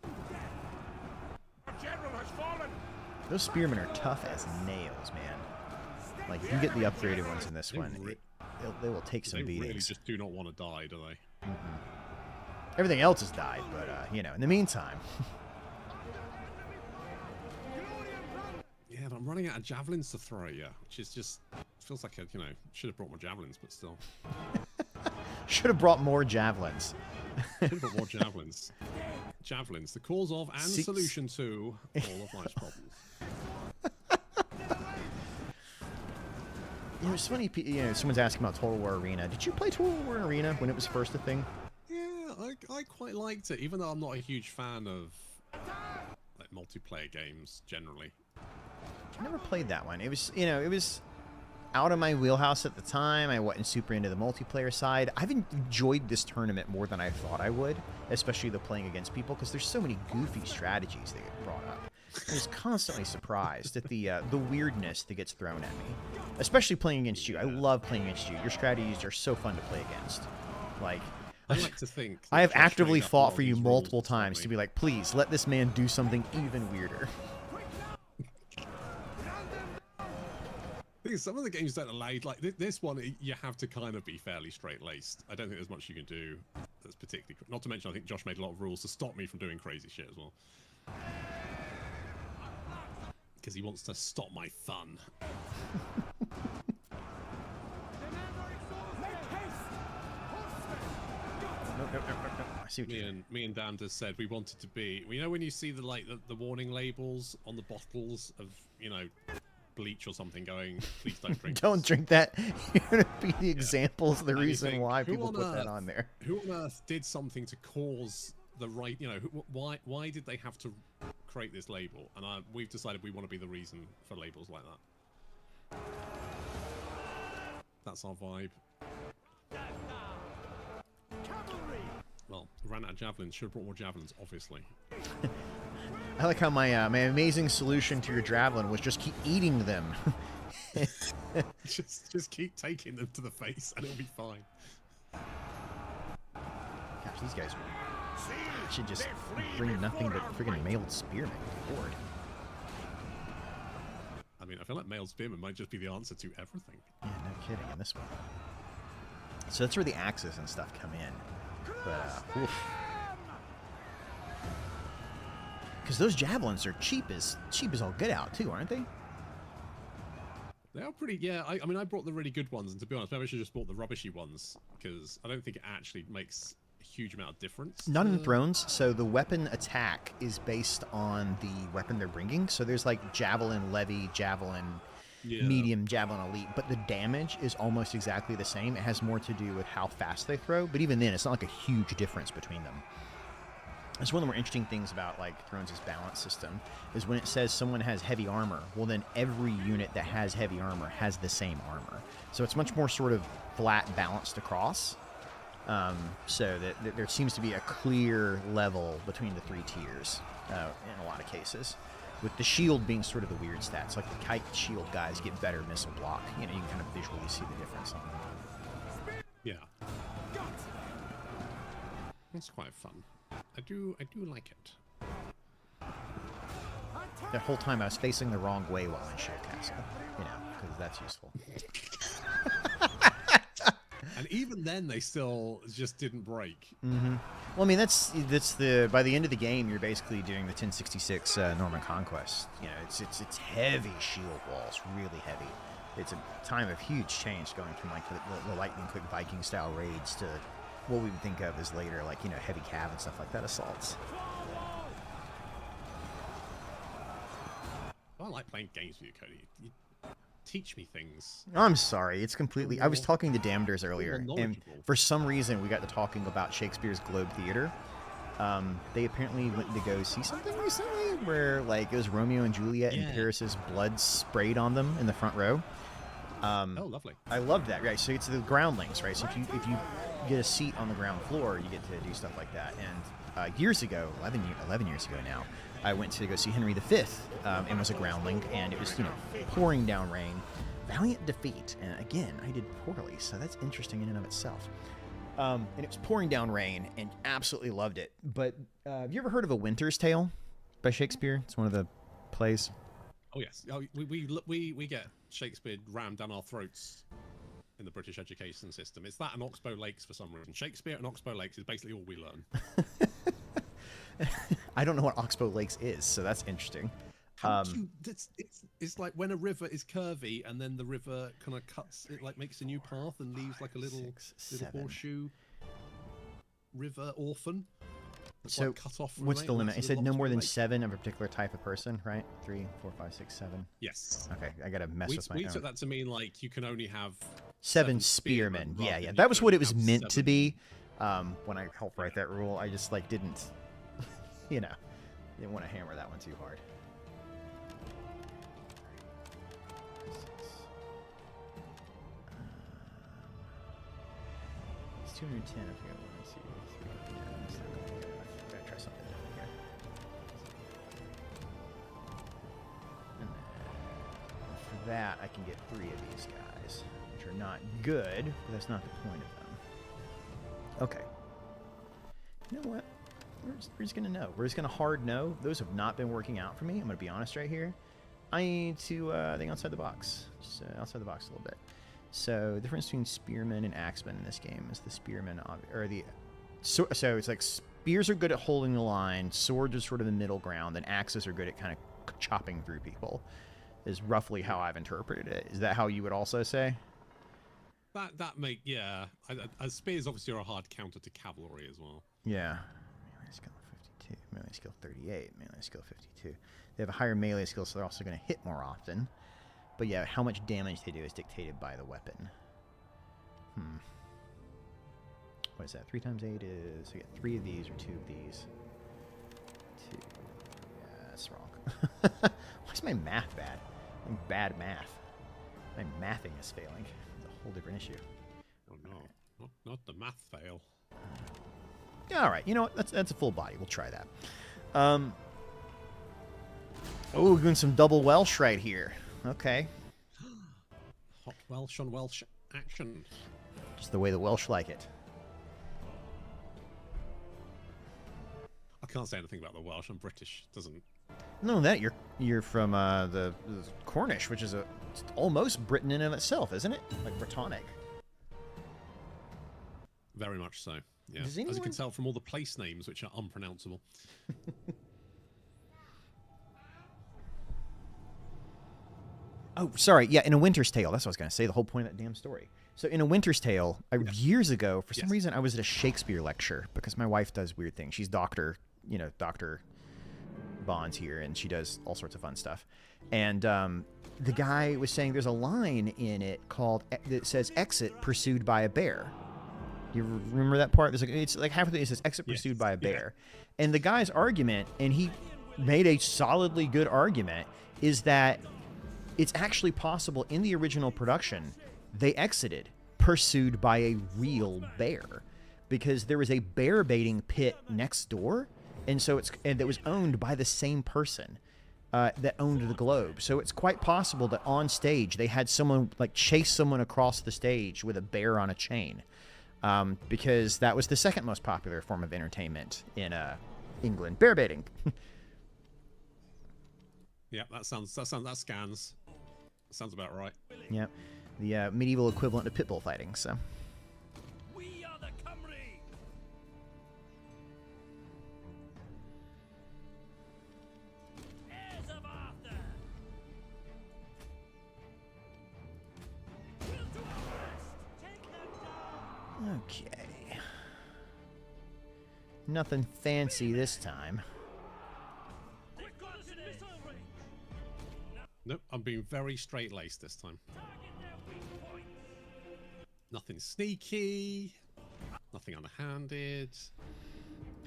[SPEAKER 4] Our general has fallen.
[SPEAKER 2] Those spearmen are tough as nails, man. Like, you get the upgraded ones in this
[SPEAKER 1] They
[SPEAKER 2] one,
[SPEAKER 1] re-
[SPEAKER 2] they will take some
[SPEAKER 1] They really
[SPEAKER 2] beatings.
[SPEAKER 1] just do not want to die, do they?
[SPEAKER 2] Everything else has died, but you know, in the meantime,
[SPEAKER 1] Yeah, but I'm running out of javelins to throw at you, which is just feels like should have brought more javelins, but still.
[SPEAKER 2] should have brought more javelins.
[SPEAKER 1] Should have put more javelins. Javelins, the cause of and solution to all of life's problems.
[SPEAKER 2] You know, it's funny. You know, someone's asking about Total War Arena. Did you play Total War Arena when it was first a thing?
[SPEAKER 1] Yeah, I quite liked it, even though I'm not a huge fan of like multiplayer games generally.
[SPEAKER 2] I never played that one. It was, you know, it was out of my wheelhouse at the time. I wasn't super into the multiplayer side. I've enjoyed this tournament more than I thought I would, especially the playing against people, because there's so many goofy strategies that get brought up. I was constantly surprised at the weirdness that gets thrown at me, especially playing against you. I love playing against you. Your strategies are so fun to play against. Like,
[SPEAKER 1] I like to think
[SPEAKER 2] I have
[SPEAKER 1] Josh
[SPEAKER 2] actively
[SPEAKER 1] made up
[SPEAKER 2] fought
[SPEAKER 1] all
[SPEAKER 2] for you
[SPEAKER 1] these
[SPEAKER 2] multiple
[SPEAKER 1] rules,
[SPEAKER 2] times to
[SPEAKER 1] haven't
[SPEAKER 2] be like, please let this man do something even weirder.
[SPEAKER 1] Because some of the games don't allow you, like this one, you have to kind of be fairly straight-laced. I don't think there's much you can do that's particularly... Not to mention, I think Josh made a lot of rules to stop me from doing crazy shit as well. Because he wants to stop my fun.
[SPEAKER 2] Nope. I see what you mean.
[SPEAKER 1] Me and Dan just said we wanted to be... You know when you see the warning labels on the bottles of, you know, bleach or something going, please don't drink
[SPEAKER 2] Don't
[SPEAKER 1] this.
[SPEAKER 2] drink that. You're going to be the examples, the
[SPEAKER 1] And you
[SPEAKER 2] reason
[SPEAKER 1] think,
[SPEAKER 2] why
[SPEAKER 1] who
[SPEAKER 2] people
[SPEAKER 1] on
[SPEAKER 2] put that
[SPEAKER 1] earth-
[SPEAKER 2] on there.
[SPEAKER 1] Who on earth did something to cause the right, you know, why did they have to create this label? And we've decided we want to be the reason for labels like that. That's our vibe. Well, ran out of javelins. Should have brought more javelins, obviously.
[SPEAKER 2] I like how my my amazing solution to your javelin was just keep eating them.
[SPEAKER 1] just keep taking them to the face, and it'll be fine.
[SPEAKER 2] Gosh, these guys should just bring nothing but friggin' mailed spearmen. Good Lord.
[SPEAKER 1] I mean, I feel like mailed spearmen might just be the answer to everything.
[SPEAKER 2] Yeah, no kidding. In this one. So that's where the axes and stuff come in. But oof. Because those javelins are cheap as all get out too, aren't they?
[SPEAKER 1] They are pretty, yeah. I mean, I brought the really good ones, and to be honest, maybe I should have just bought the rubbishy ones, because I don't think it actually makes a huge amount of difference.
[SPEAKER 2] Not in Thrones, so the weapon attack is based on the weapon they're bringing. So there's like javelin levy, javelin medium, javelin elite, but the damage is almost exactly the same. It has more to do with how fast they throw, but even then, it's not like a huge difference between them. It's one of the more interesting things about like Thrones' balance system is when it says someone has heavy armor, well then every unit that has heavy armor has the same armor. So it's much more sort of flat balanced across. So that there seems to be a clear level between the three tiers in a lot of cases. With the shield being sort of the weird stats, like the kite shield guys get better missile block. You know, you can kind of visually see the difference on them.
[SPEAKER 1] Yeah. That's quite fun. I do like it.
[SPEAKER 2] That whole time I was facing the wrong way while in Shell Castle, you know, because that's useful.
[SPEAKER 1] And even then, they still just didn't break.
[SPEAKER 2] Mm-hmm. Well, I mean, that's the by the end of the game, you're basically doing the 1066 Norman Conquest. You know, it's heavy shield walls, really heavy. It's a time of huge change going from like the lightning quick Viking style raids to what we would think of as later, like, you know, heavy cav and stuff like that assaults.
[SPEAKER 1] I like playing games with you, Cody. You teach me things.
[SPEAKER 2] I'm sorry, it's completely... I was talking to Damders earlier, and
[SPEAKER 1] knowledgeable.
[SPEAKER 2] for some reason we got to talking about Shakespeare's Globe Theater. They apparently went to go see something recently where, like, it was Romeo and Juliet and Paris's blood sprayed on them in the front row.
[SPEAKER 1] Oh, lovely.
[SPEAKER 2] I loved that, right? So it's the groundlings, right? So if you get a seat on the ground floor, you get to do stuff like that. And years ago, 11 years ago now, I went to go see Henry V and was a groundling, and it was, you know, pouring down rain. Valiant defeat, and again, I did poorly, so that's interesting in and of itself. And it was pouring down rain, and absolutely loved it. But have you ever heard of A Winter's Tale by Shakespeare? It's one of the plays.
[SPEAKER 1] Oh yes. Oh, we get Shakespeare rammed down our throats in the British education system. It's that and Oxbow Lakes for some reason. Shakespeare and Oxbow Lakes is basically all we learn.
[SPEAKER 2] I don't know what Oxbow Lakes is, so that's interesting.
[SPEAKER 1] How do you, it's like when a river is curvy and then the river kind of cuts, it like makes a new path and leaves like a little horseshoe. river orphan. That's
[SPEAKER 2] So,
[SPEAKER 1] like cut off from
[SPEAKER 2] what's
[SPEAKER 1] mate,
[SPEAKER 2] the
[SPEAKER 1] and
[SPEAKER 2] limit?
[SPEAKER 1] that's
[SPEAKER 2] It said no
[SPEAKER 1] locked
[SPEAKER 2] more than
[SPEAKER 1] relation.
[SPEAKER 2] 7 of a particular type of person, right? 3, 4, 5, 6, 7.
[SPEAKER 1] Yes.
[SPEAKER 2] Okay, I gotta mess
[SPEAKER 1] We
[SPEAKER 2] with my
[SPEAKER 1] took
[SPEAKER 2] own.
[SPEAKER 1] that to mean like you can only have
[SPEAKER 2] 7 spearmen.
[SPEAKER 1] rather
[SPEAKER 2] Yeah,
[SPEAKER 1] than
[SPEAKER 2] yeah.
[SPEAKER 1] you
[SPEAKER 2] That was
[SPEAKER 1] can
[SPEAKER 2] what
[SPEAKER 1] only
[SPEAKER 2] it was
[SPEAKER 1] have
[SPEAKER 2] meant to
[SPEAKER 1] 7.
[SPEAKER 2] be. When I helped write that rule, I just like didn't, you know, didn't want to hammer that one too hard. It's 210. I forget what I see. 310. I gotta try something different here. And then for that, I can get 3 of these guys, which are not good, but that's not the point of them. Okay. You know what? We're just gonna know. We're just gonna hard no. Those have not been working out for me. I'm gonna be honest right here. I need to think outside the box. Just outside the box a little bit. So the difference between spearmen and axemen in this game is the spearmen or the so it's like spears are good at holding the line, swords are sort of the middle ground, and axes are good at kind of chopping through people. Is roughly how I've interpreted it. Is that how you would also say?
[SPEAKER 1] That make spears obviously are a hard counter to cavalry as well.
[SPEAKER 2] Yeah. Melee skill 52, melee skill 38, melee skill 52. They have a higher melee skill, so they're also going to hit more often. But yeah, how much damage they do is dictated by the weapon. What is that? 3 times 8 is... So I get 3 of these or 2 of these. 2. Yeah, that's wrong. Why is my math bad? I'm bad math. My mathing is failing. It's a whole different issue.
[SPEAKER 1] Oh no, not the math fail.
[SPEAKER 2] All right, you know what? That's a full body. We'll try that. Oh, we're doing some double Welsh right here. Okay.
[SPEAKER 1] Hot Welsh on Welsh action.
[SPEAKER 2] Just the way the Welsh like it.
[SPEAKER 1] I can't say anything about the Welsh. I'm British. Doesn't.
[SPEAKER 2] No, that you're from the Cornish, which is it's almost Britain in of itself, isn't it? Like Brittonic.
[SPEAKER 1] Very much so. Yeah.
[SPEAKER 2] Does
[SPEAKER 1] As you
[SPEAKER 2] anyone-
[SPEAKER 1] can tell from all the place names, which are unpronounceable.
[SPEAKER 2] Oh, sorry. Yeah, in A Winter's Tale. That's what I was going to say. The whole point of that damn story. So in A Winter's Tale, years ago, for some reason, I was at a Shakespeare lecture because my wife does weird things. She's Dr. Bonds here, and she does all sorts of fun stuff. And the guy was saying there's a line in it that says "exit pursued by a bear." You remember that part? It's like halfway it says "exit pursued by a bear," and the guy's argument, and he made a solidly good argument, is that it's actually possible in the original production they exited pursued by a real bear because there was a bear baiting pit next door, and so that was owned by the same person that owned the globe. So it's quite possible that on stage they had someone like chase someone across the stage with a bear on a chain, because that was the second most popular form of entertainment in England, bear baiting.
[SPEAKER 1] Yeah, that scans. Sounds about right.
[SPEAKER 2] Yeah, the medieval equivalent of pit bull fighting. So.
[SPEAKER 3] We are the Cymry! Heirs of Arthur! Will to arrest! Take them down!
[SPEAKER 2] Okay. Nothing fancy this time.
[SPEAKER 3] They've got us in missile range!
[SPEAKER 1] Nope, I'm being very straight-laced this time.
[SPEAKER 3] Target their weak points!
[SPEAKER 1] Nothing sneaky. Nothing underhanded.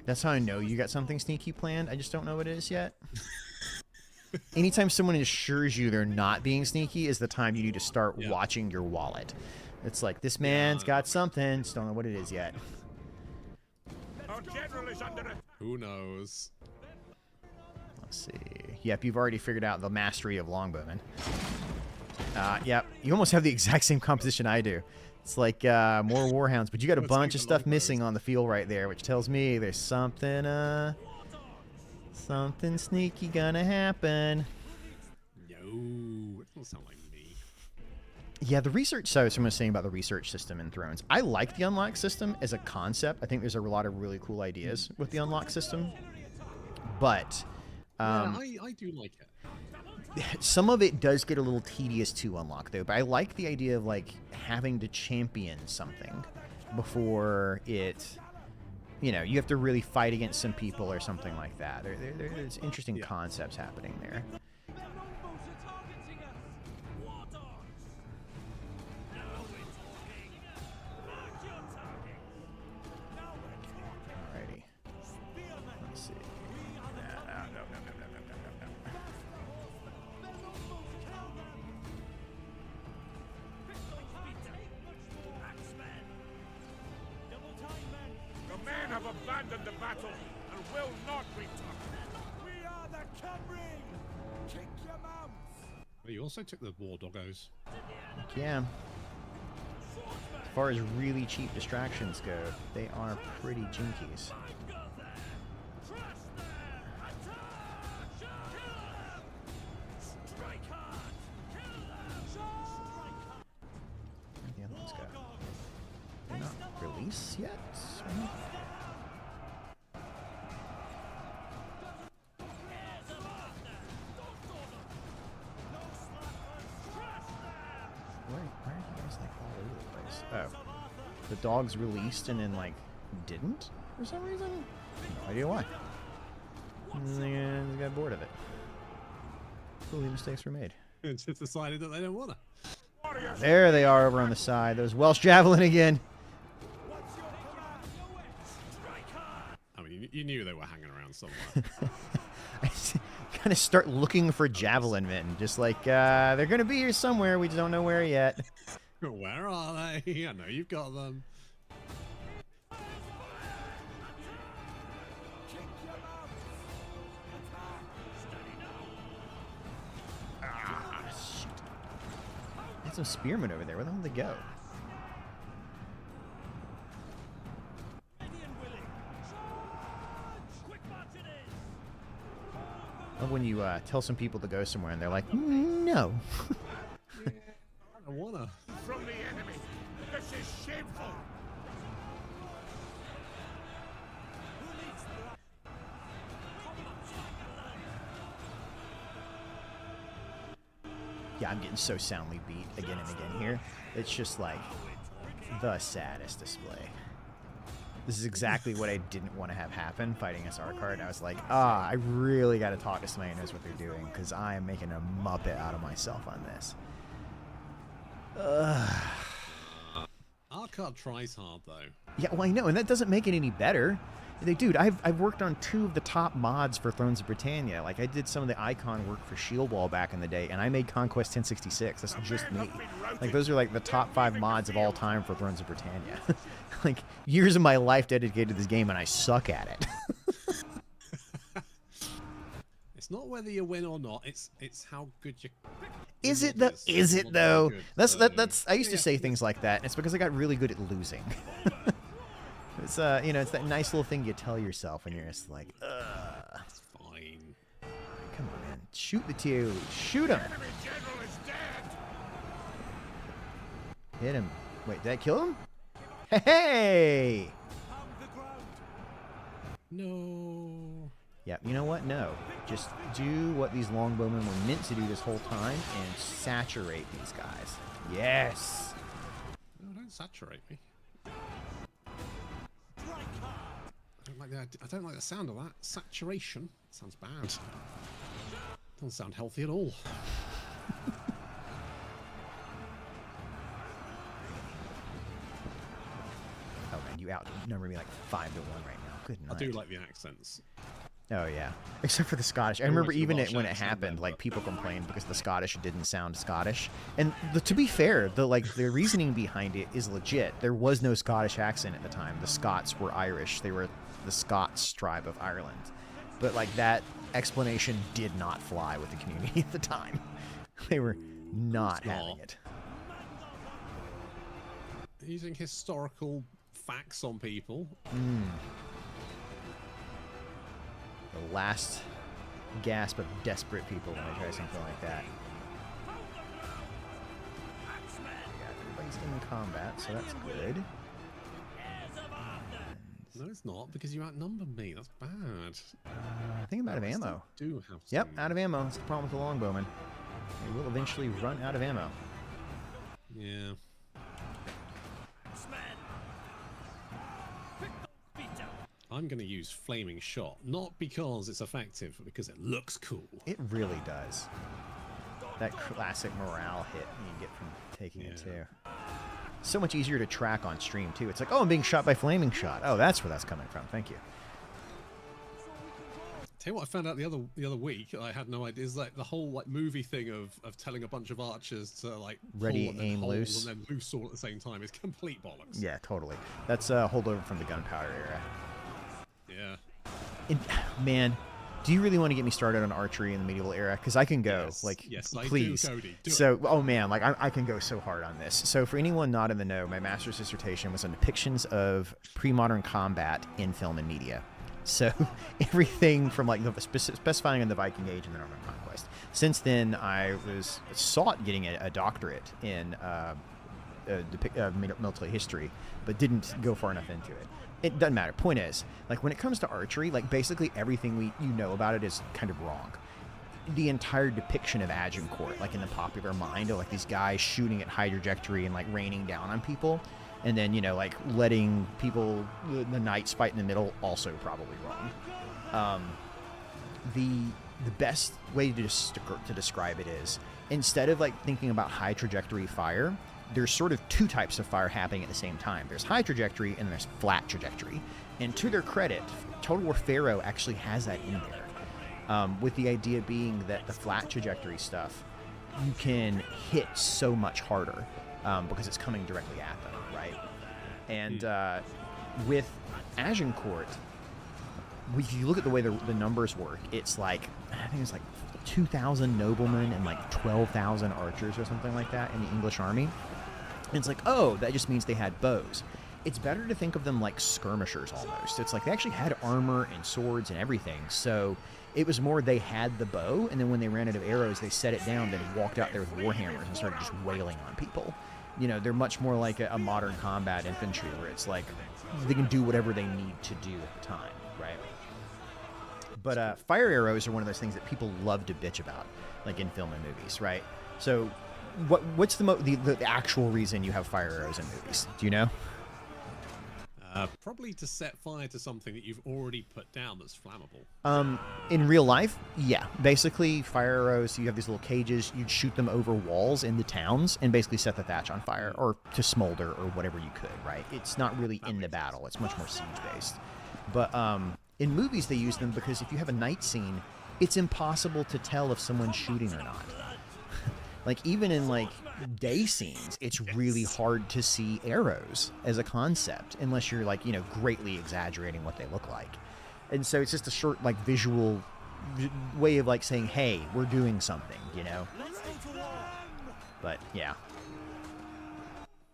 [SPEAKER 2] That's how I know you got something sneaky planned. I just don't know what it is yet. Anytime someone assures you they're not being sneaky is the time you need to start watching your wallet. It's like, this man's got something, just don't know what it is yet.
[SPEAKER 4] Our general is under it.
[SPEAKER 1] Who knows?
[SPEAKER 2] Let's see. Yep, you've already figured out the mastery of longbowmen. Yep, you almost have the exact same composition I do. It's like more warhounds, but you got a
[SPEAKER 1] Let's
[SPEAKER 2] bunch
[SPEAKER 1] keep
[SPEAKER 2] of
[SPEAKER 1] the
[SPEAKER 2] stuff
[SPEAKER 1] longbows.
[SPEAKER 2] missing on the field right there, which tells me there's something sneaky gonna happen.
[SPEAKER 1] No, it doesn't sound like me.
[SPEAKER 2] Yeah, the research. So someone was saying about the research system in Thrones. I like the unlock system as a concept. I think there's a lot of really cool ideas with the unlock system, but
[SPEAKER 1] Yeah, I do like it.
[SPEAKER 2] some of it does get a little tedious to unlock, though. But I like the idea of like having to champion something before it you know, you have to really fight against some people or something like that. There's interesting
[SPEAKER 1] Yeah.
[SPEAKER 2] concepts happening there.
[SPEAKER 3] The longbows are targeting us. War dogs. Now we're talking. Mark your target. Now we're talking.
[SPEAKER 2] Alrighty.
[SPEAKER 3] Spearmen.
[SPEAKER 2] Let's see.
[SPEAKER 3] We are the
[SPEAKER 2] No.
[SPEAKER 3] Axemen. Double time, men.
[SPEAKER 4] The men have abandoned the battle and will not return.
[SPEAKER 3] We are the Cumring. Kick your mounts.
[SPEAKER 1] Well, you also took the war doggos.
[SPEAKER 2] Yeah. As far as really cheap distractions go, they are pretty jinkies. Where'd the other ones go? They're not released yet? Right? Where are you guys like all over the place? Oh. The dogs released and then like didn't for some reason? No idea why. And they got bored of it. Silly mistakes were made.
[SPEAKER 1] It's just decided that they don't want to.
[SPEAKER 4] Warriors,
[SPEAKER 2] There they are over on the side. Those Welsh Javelin again.
[SPEAKER 1] I mean, you knew they were hanging around somewhere.
[SPEAKER 2] I kind of start looking for Javelin men. Just like, they're going to be here somewhere. We just don't know where yet.
[SPEAKER 1] Where are they? I know you've got them.
[SPEAKER 2] Ah, shit. There's some spearmen over there. Where the hell did they go? Love when you tell some people to go somewhere and they're like, no.
[SPEAKER 1] I don't want to.
[SPEAKER 4] from the enemy. This is shameful.
[SPEAKER 2] Yeah, I'm getting so soundly beat again and again here. It's just like the saddest display. This is exactly what I didn't want to have happen fighting SR card. I was like, I really got to talk to somebody who knows what they're doing because I am making a muppet out of myself on this.
[SPEAKER 1] Our card tries hard though.
[SPEAKER 2] Yeah, well, I know, and that doesn't make it any better. Like, dude, I've worked on 2 of the top mods for Thrones of Britannia. Like, I did some of the icon work for Shield Wall back in the day, and I made Conquest 1066. That's just me. Like, those are like the top 5 mods of all time for Thrones of Britannia. Like, years of my life dedicated to this game, and I suck at it.
[SPEAKER 1] It's not whether you win or not. It's how good you.
[SPEAKER 2] Is it
[SPEAKER 1] mod
[SPEAKER 2] though? Is it
[SPEAKER 1] Not
[SPEAKER 2] though?
[SPEAKER 1] very good,
[SPEAKER 2] That's
[SPEAKER 1] so-
[SPEAKER 2] that's. I used to say things like that. And it's because I got really good at losing. It's you know, it's that nice little thing you tell yourself when you're just like, ugh.
[SPEAKER 1] It's fine.
[SPEAKER 2] Come on, man. Shoot the TOE. Shoot him.
[SPEAKER 4] Enemy general is dead.
[SPEAKER 2] Hit him. Wait, did I kill him? Hey!
[SPEAKER 3] Pound the ground.
[SPEAKER 1] No.
[SPEAKER 2] Yeah, you know what? No. Just do what these longbowmen were meant to do this whole time and saturate these guys. Yes!
[SPEAKER 1] No, don't saturate me.
[SPEAKER 3] Strike hard.
[SPEAKER 1] I don't like the sound of that. Saturation. Sounds bad. Doesn't sound healthy at all.
[SPEAKER 2] Oh, man, you outnumber me like 5-1 right now. Good night.
[SPEAKER 1] I do like the accents.
[SPEAKER 2] Oh, yeah. Except for the Scottish. I
[SPEAKER 1] Don't
[SPEAKER 2] remember
[SPEAKER 1] like the
[SPEAKER 2] even
[SPEAKER 1] Welsh
[SPEAKER 2] when it
[SPEAKER 1] accent
[SPEAKER 2] happened,
[SPEAKER 1] then,
[SPEAKER 2] like,
[SPEAKER 1] but-
[SPEAKER 2] people complained because the Scottish didn't sound Scottish. And to be fair, the reasoning behind it is legit. There was no Scottish accent at the time. The Scots were Irish. They were the Scots tribe of Ireland. But, like, that explanation did not fly with the community at the time. They were not having it.
[SPEAKER 1] Using historical facts on people.
[SPEAKER 2] The last gasp of desperate people when I try something like that. Yeah, everybody's in combat, so that's good.
[SPEAKER 1] No, it's not, because you outnumbered me. That's bad.
[SPEAKER 2] I think I'm out of
[SPEAKER 1] I still
[SPEAKER 2] ammo.
[SPEAKER 1] do have
[SPEAKER 2] Yep,
[SPEAKER 1] some-
[SPEAKER 2] out of ammo. That's the problem with the longbowmen. They will eventually run out of ammo.
[SPEAKER 1] Yeah. I'm going to use Flaming Shot, not because it's effective, but because it looks cool.
[SPEAKER 2] It really does. That classic morale hit you get from taking it too. So much easier to track on stream too. It's like, oh, I'm being shot by Flaming Shot. Oh, that's where that's coming from. Thank you.
[SPEAKER 1] Tell you what I found out the other week. I had no idea. Is like the whole like movie thing of telling a bunch of archers to like
[SPEAKER 2] ready,
[SPEAKER 1] pull and
[SPEAKER 2] aim,
[SPEAKER 1] hold
[SPEAKER 2] loose,
[SPEAKER 1] and then loose all at the same time is complete bollocks.
[SPEAKER 2] Yeah, totally. That's a holdover from the gunpowder era.
[SPEAKER 1] Yeah.
[SPEAKER 2] And, man, do you really want to get me started on archery in the medieval era? Because I can go,
[SPEAKER 1] yes,
[SPEAKER 2] please.
[SPEAKER 1] I do, Cody. Do
[SPEAKER 2] so,
[SPEAKER 1] it.
[SPEAKER 2] oh man, like I can go so hard on this. So, for anyone not in the know, my master's dissertation was on depictions of pre-modern combat in film and media. So, everything from like specifying in the Viking Age and the Norman Conquest. Since then, I was sought getting a doctorate in military history, but didn't go far enough into it. It doesn't matter. Point is, like when it comes to archery, like basically everything you know about it is kind of wrong. The entire depiction of Agincourt, like in the popular mind, of like these guys shooting at high trajectory and like raining down on people, and then like letting people, the knights fight in the middle, also probably wrong. The best way to describe it is, instead of like thinking about high trajectory fire, there's sort of two types of fire happening at the same time. There's high trajectory and there's flat trajectory. And to their credit, Total War Pharaoh actually has that in there. With the idea being that the flat trajectory stuff, you can hit so much harder because it's coming directly at them, right? And with Agincourt, if you look at the way the numbers work, it's like, I think it's like 2,000 noblemen and like 12,000 archers or something like that in the English army. And it's like, oh, that just means they had bows. It's better to think of them like skirmishers almost. It's like they actually had armor and swords and everything. So it was more they had the bow, and then when they ran out of arrows, they set it down, then walked out there with warhammers and started just wailing on people. They're much more like a modern combat infantry where it's like they can do whatever they need to do at the time, right? But fire arrows are one of those things that people love to bitch about, like in film and movies, right? So what's the actual reason you have fire arrows in movies? Do you know?
[SPEAKER 1] Probably to set fire to something that you've already put down that's flammable.
[SPEAKER 2] In real life, yeah. Basically, fire arrows, you have these little cages, you'd shoot them over walls in the towns and basically set the thatch on fire or to smolder or whatever you could, right? It's not really in the battle. It's much more siege-based. But in movies, they use them because if you have a night scene, it's impossible to tell if someone's shooting or not. Like, even in, like, day scenes, it's really hard to see arrows as a concept unless you're, like, greatly exaggerating what they look like. And so it's just a short, like, visual way of, like, saying, hey, we're doing something, But, yeah.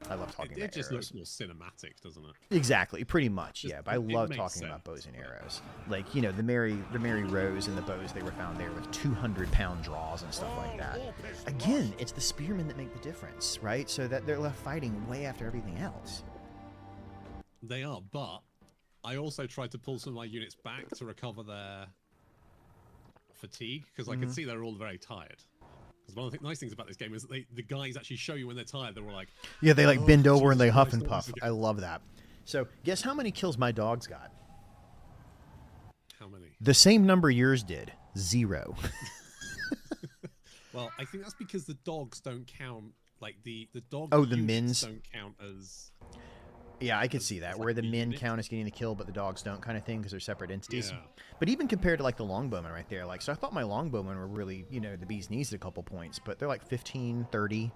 [SPEAKER 2] I love talking about
[SPEAKER 1] It just
[SPEAKER 2] arrows.
[SPEAKER 1] looks more cinematic, doesn't it?
[SPEAKER 2] Exactly, pretty much, yeah. But I love
[SPEAKER 1] makes
[SPEAKER 2] talking
[SPEAKER 1] sense.
[SPEAKER 2] about bows and arrows. Like, the Mary Rose and the bows they were found there with 200-pound draws and stuff like that. Again, it's the spearmen that make the difference, right? So that they're left fighting way after everything else.
[SPEAKER 1] They are, but I also tried to pull some of my units back to recover their fatigue, because I could see they're all very tired. Because one of the nice things about this game is that the guys actually show you when they're tired. They're all like,
[SPEAKER 2] yeah, they like bend over and they huff and
[SPEAKER 1] Christ,
[SPEAKER 2] puff. I love that. So, guess how many kills my dogs got?
[SPEAKER 1] how many?
[SPEAKER 2] The same number yours did. 0.
[SPEAKER 1] Well, I think that's because the dogs don't count. Like the dog.
[SPEAKER 2] Oh, the
[SPEAKER 1] units
[SPEAKER 2] men's
[SPEAKER 1] don't count as.
[SPEAKER 2] Yeah, I could see that,
[SPEAKER 1] It's
[SPEAKER 2] where
[SPEAKER 1] like
[SPEAKER 2] the
[SPEAKER 1] the
[SPEAKER 2] men
[SPEAKER 1] unit.
[SPEAKER 2] count as getting the kill, but the dogs don't, kind of thing, because they're separate entities.
[SPEAKER 1] Yeah.
[SPEAKER 2] But even compared to, like, the longbowmen right there, like, so I thought my longbowmen were really, the bee's knees at a couple points, but they're like 15, 30,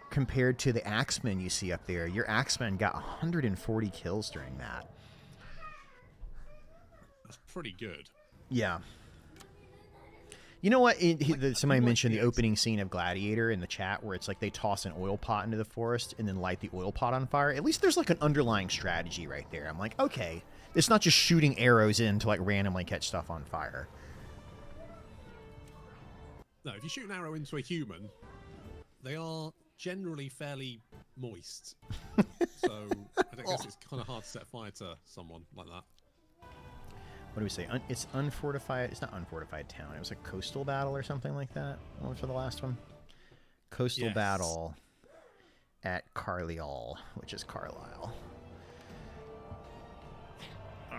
[SPEAKER 2] compared to the axemen you see up there. Your axemen got 140 kills during that.
[SPEAKER 1] That's pretty good.
[SPEAKER 2] Yeah. You know what? Somebody
[SPEAKER 1] like
[SPEAKER 2] mentioned
[SPEAKER 1] the
[SPEAKER 2] the opening scene of Gladiator in the chat where it's like they toss an oil pot into the forest and then light the oil pot on fire. At least there's like an underlying strategy right there. I'm like, okay, it's not just shooting arrows in to like randomly catch stuff on fire.
[SPEAKER 1] No, if you shoot an arrow into a human, they are generally fairly moist. So I guess it's kind of hard to set fire to someone like that.
[SPEAKER 2] What do we say? It's unfortified. It's not unfortified town. It was a coastal battle or something like that. What was for the last one? Coastal battle at Carlisle, which is Carlisle. All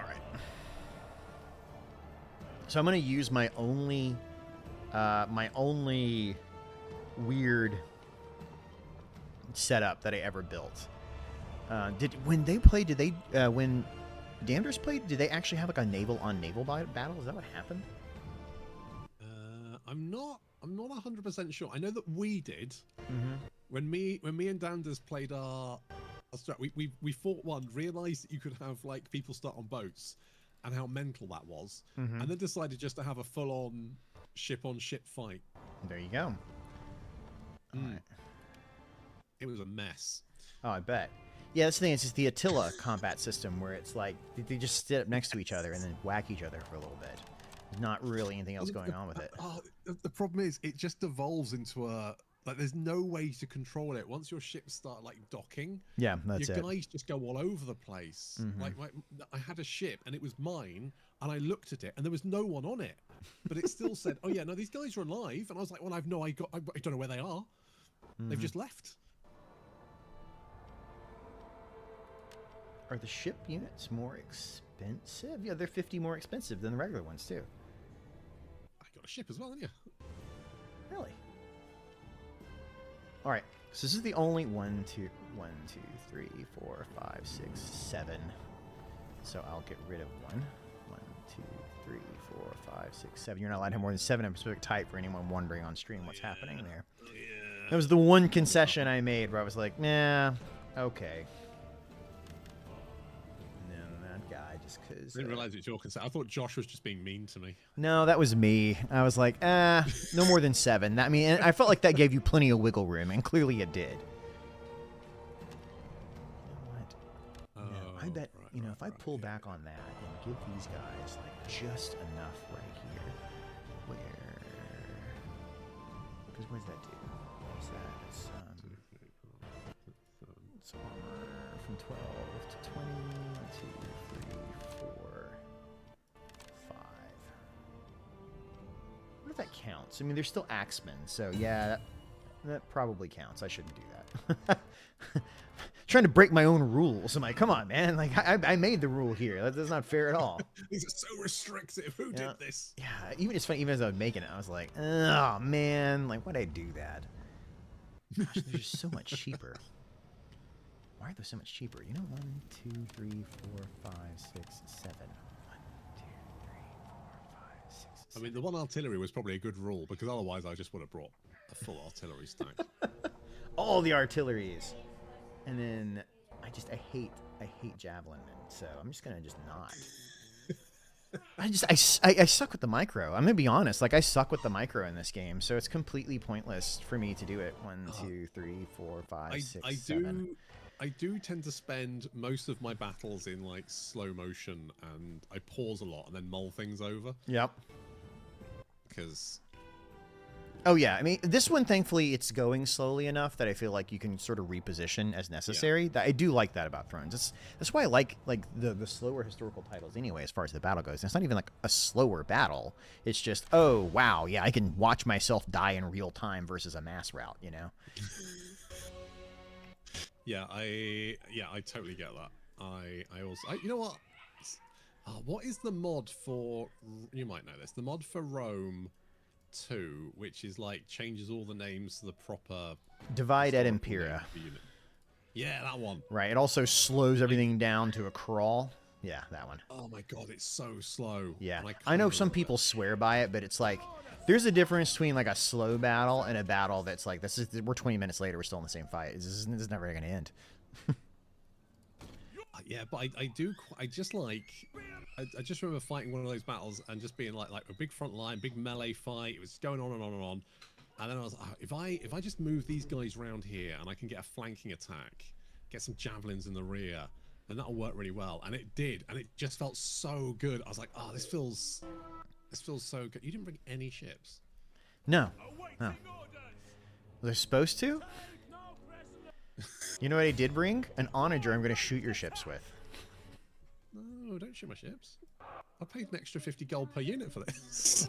[SPEAKER 2] So I'm gonna use my only weird setup that I ever built. When Danders played, did they actually have like a naval on naval battle? Is that what happened?
[SPEAKER 1] I'm not 100% sure. I know that we did.
[SPEAKER 2] Mm-hmm.
[SPEAKER 1] When me and Danders played our strat, we fought one, realized that you could have like people start on boats, and how mental that was,
[SPEAKER 2] Mm-hmm.
[SPEAKER 1] and then decided just to have a full-on ship-on-ship fight.
[SPEAKER 2] There you go. All right.
[SPEAKER 1] It was a mess.
[SPEAKER 2] Oh, I bet. Yeah, that's the thing. It's just the Attila combat system where it's like they just sit up next to each other and then whack each other for a little bit. Not really anything else going on with it.
[SPEAKER 1] The problem is, it just devolves into a like. There's no way to control it once your ships start like docking.
[SPEAKER 2] Yeah, that's
[SPEAKER 1] your
[SPEAKER 2] it.
[SPEAKER 1] guys just go all over the place.
[SPEAKER 2] Mhm.
[SPEAKER 1] Like I had a ship and it was mine, and I looked at it and there was no one on it, but it still said, "Oh yeah, no, these guys are alive." And I was like, "Well, I don't know where they are. They've
[SPEAKER 2] Mhm.
[SPEAKER 1] just left."
[SPEAKER 2] Are the ship units more expensive? Yeah, they're 50 more expensive than the regular ones too.
[SPEAKER 1] I got a ship as well, didn't you?
[SPEAKER 2] Really? All right. So this is the only 1, 2, 3, 4, 5, 6, 7. So I'll get rid of 1. 1, 2, 3, 4, 5, 6, 7. You're not allowed to have more than 7 of a specific type for anyone wondering on stream what's happening there.
[SPEAKER 1] Yeah.
[SPEAKER 2] That was the one concession I made where I was like, nah, okay. And then that guy, just because.
[SPEAKER 1] I didn't realize it was your concern. I thought Josh was just being mean to me.
[SPEAKER 2] No, that was me. I was like, no more than 7. I mean, I felt like that gave you plenty of wiggle room, and clearly it did. I bet, if I pull back on that and give these guys like just enough right here, because what does that do? What's that? It's armor from 12 to 20, 2, 3, 4, 5. What if that counts? I mean, they're still axemen, so yeah, that probably counts. I shouldn't do that. Trying to break my own rules. I'm like, come on, man. Like, I made the rule here. That's not fair at all.
[SPEAKER 1] These are so restrictive. Who did this?
[SPEAKER 2] Yeah, even it's funny. Even as I was making it, I was like, oh man, like, why'd I do that? Gosh, they're just so much cheaper. Why are they so much cheaper? 1, 2, 3, 4, 5, 6, 7. 1, 2, 3, 4, 5, 6, 7.
[SPEAKER 1] I mean, the one artillery was probably a good rule, because otherwise I just would have brought a full artillery stack.
[SPEAKER 2] All the artilleries. And then I hate javelin men, so I'm just gonna not. I suck with the micro. I'm gonna be honest. Like, I suck with the micro in this game, so it's completely pointless for me to do it. 1, 2, 3, 4, 5, 6, 7.
[SPEAKER 1] I do tend to spend most of my battles in like slow motion, and I pause a lot and then mull things over.
[SPEAKER 2] Yep.
[SPEAKER 1] Because.
[SPEAKER 2] Oh yeah, I mean, this one, thankfully, it's going slowly enough that I feel like you can sort of reposition as necessary. Yeah. I do like that about Thrones. That's why I like the slower historical titles anyway, as far as the battle goes. And it's not even like a slower battle. It's just, oh wow, yeah, I can watch myself die in real time versus a mass route,
[SPEAKER 1] Yeah, I totally get that. I also, you know what? What is the mod for? You might know this. The mod for Rome 2, which is like changes all the names to the proper
[SPEAKER 2] Divide et Impera.
[SPEAKER 1] Yeah, that one.
[SPEAKER 2] Right. It also slows everything down to a crawl. Yeah, that one.
[SPEAKER 1] Oh my god, it's so slow.
[SPEAKER 2] Yeah, I know some people swear by it, but it's like there's a difference between like a slow battle and a battle that's like we're 20 minutes later, we're still in the same fight. This is never gonna end.
[SPEAKER 1] Yeah, but I just remember fighting one of those battles and just being like a big front line, big melee fight. It was going on and on and on. And then I was like, if I just move these guys around here and I can get a flanking attack, get some javelins in the rear, then that'll work really well. And it did, and it just felt so good. I was like, oh, this feels so good. You didn't bring any ships.
[SPEAKER 2] No. They're supposed to? You know what I did bring? An onager I'm going to shoot your ships with.
[SPEAKER 1] No, don't shoot my ships. I paid an extra 50 gold per unit for this.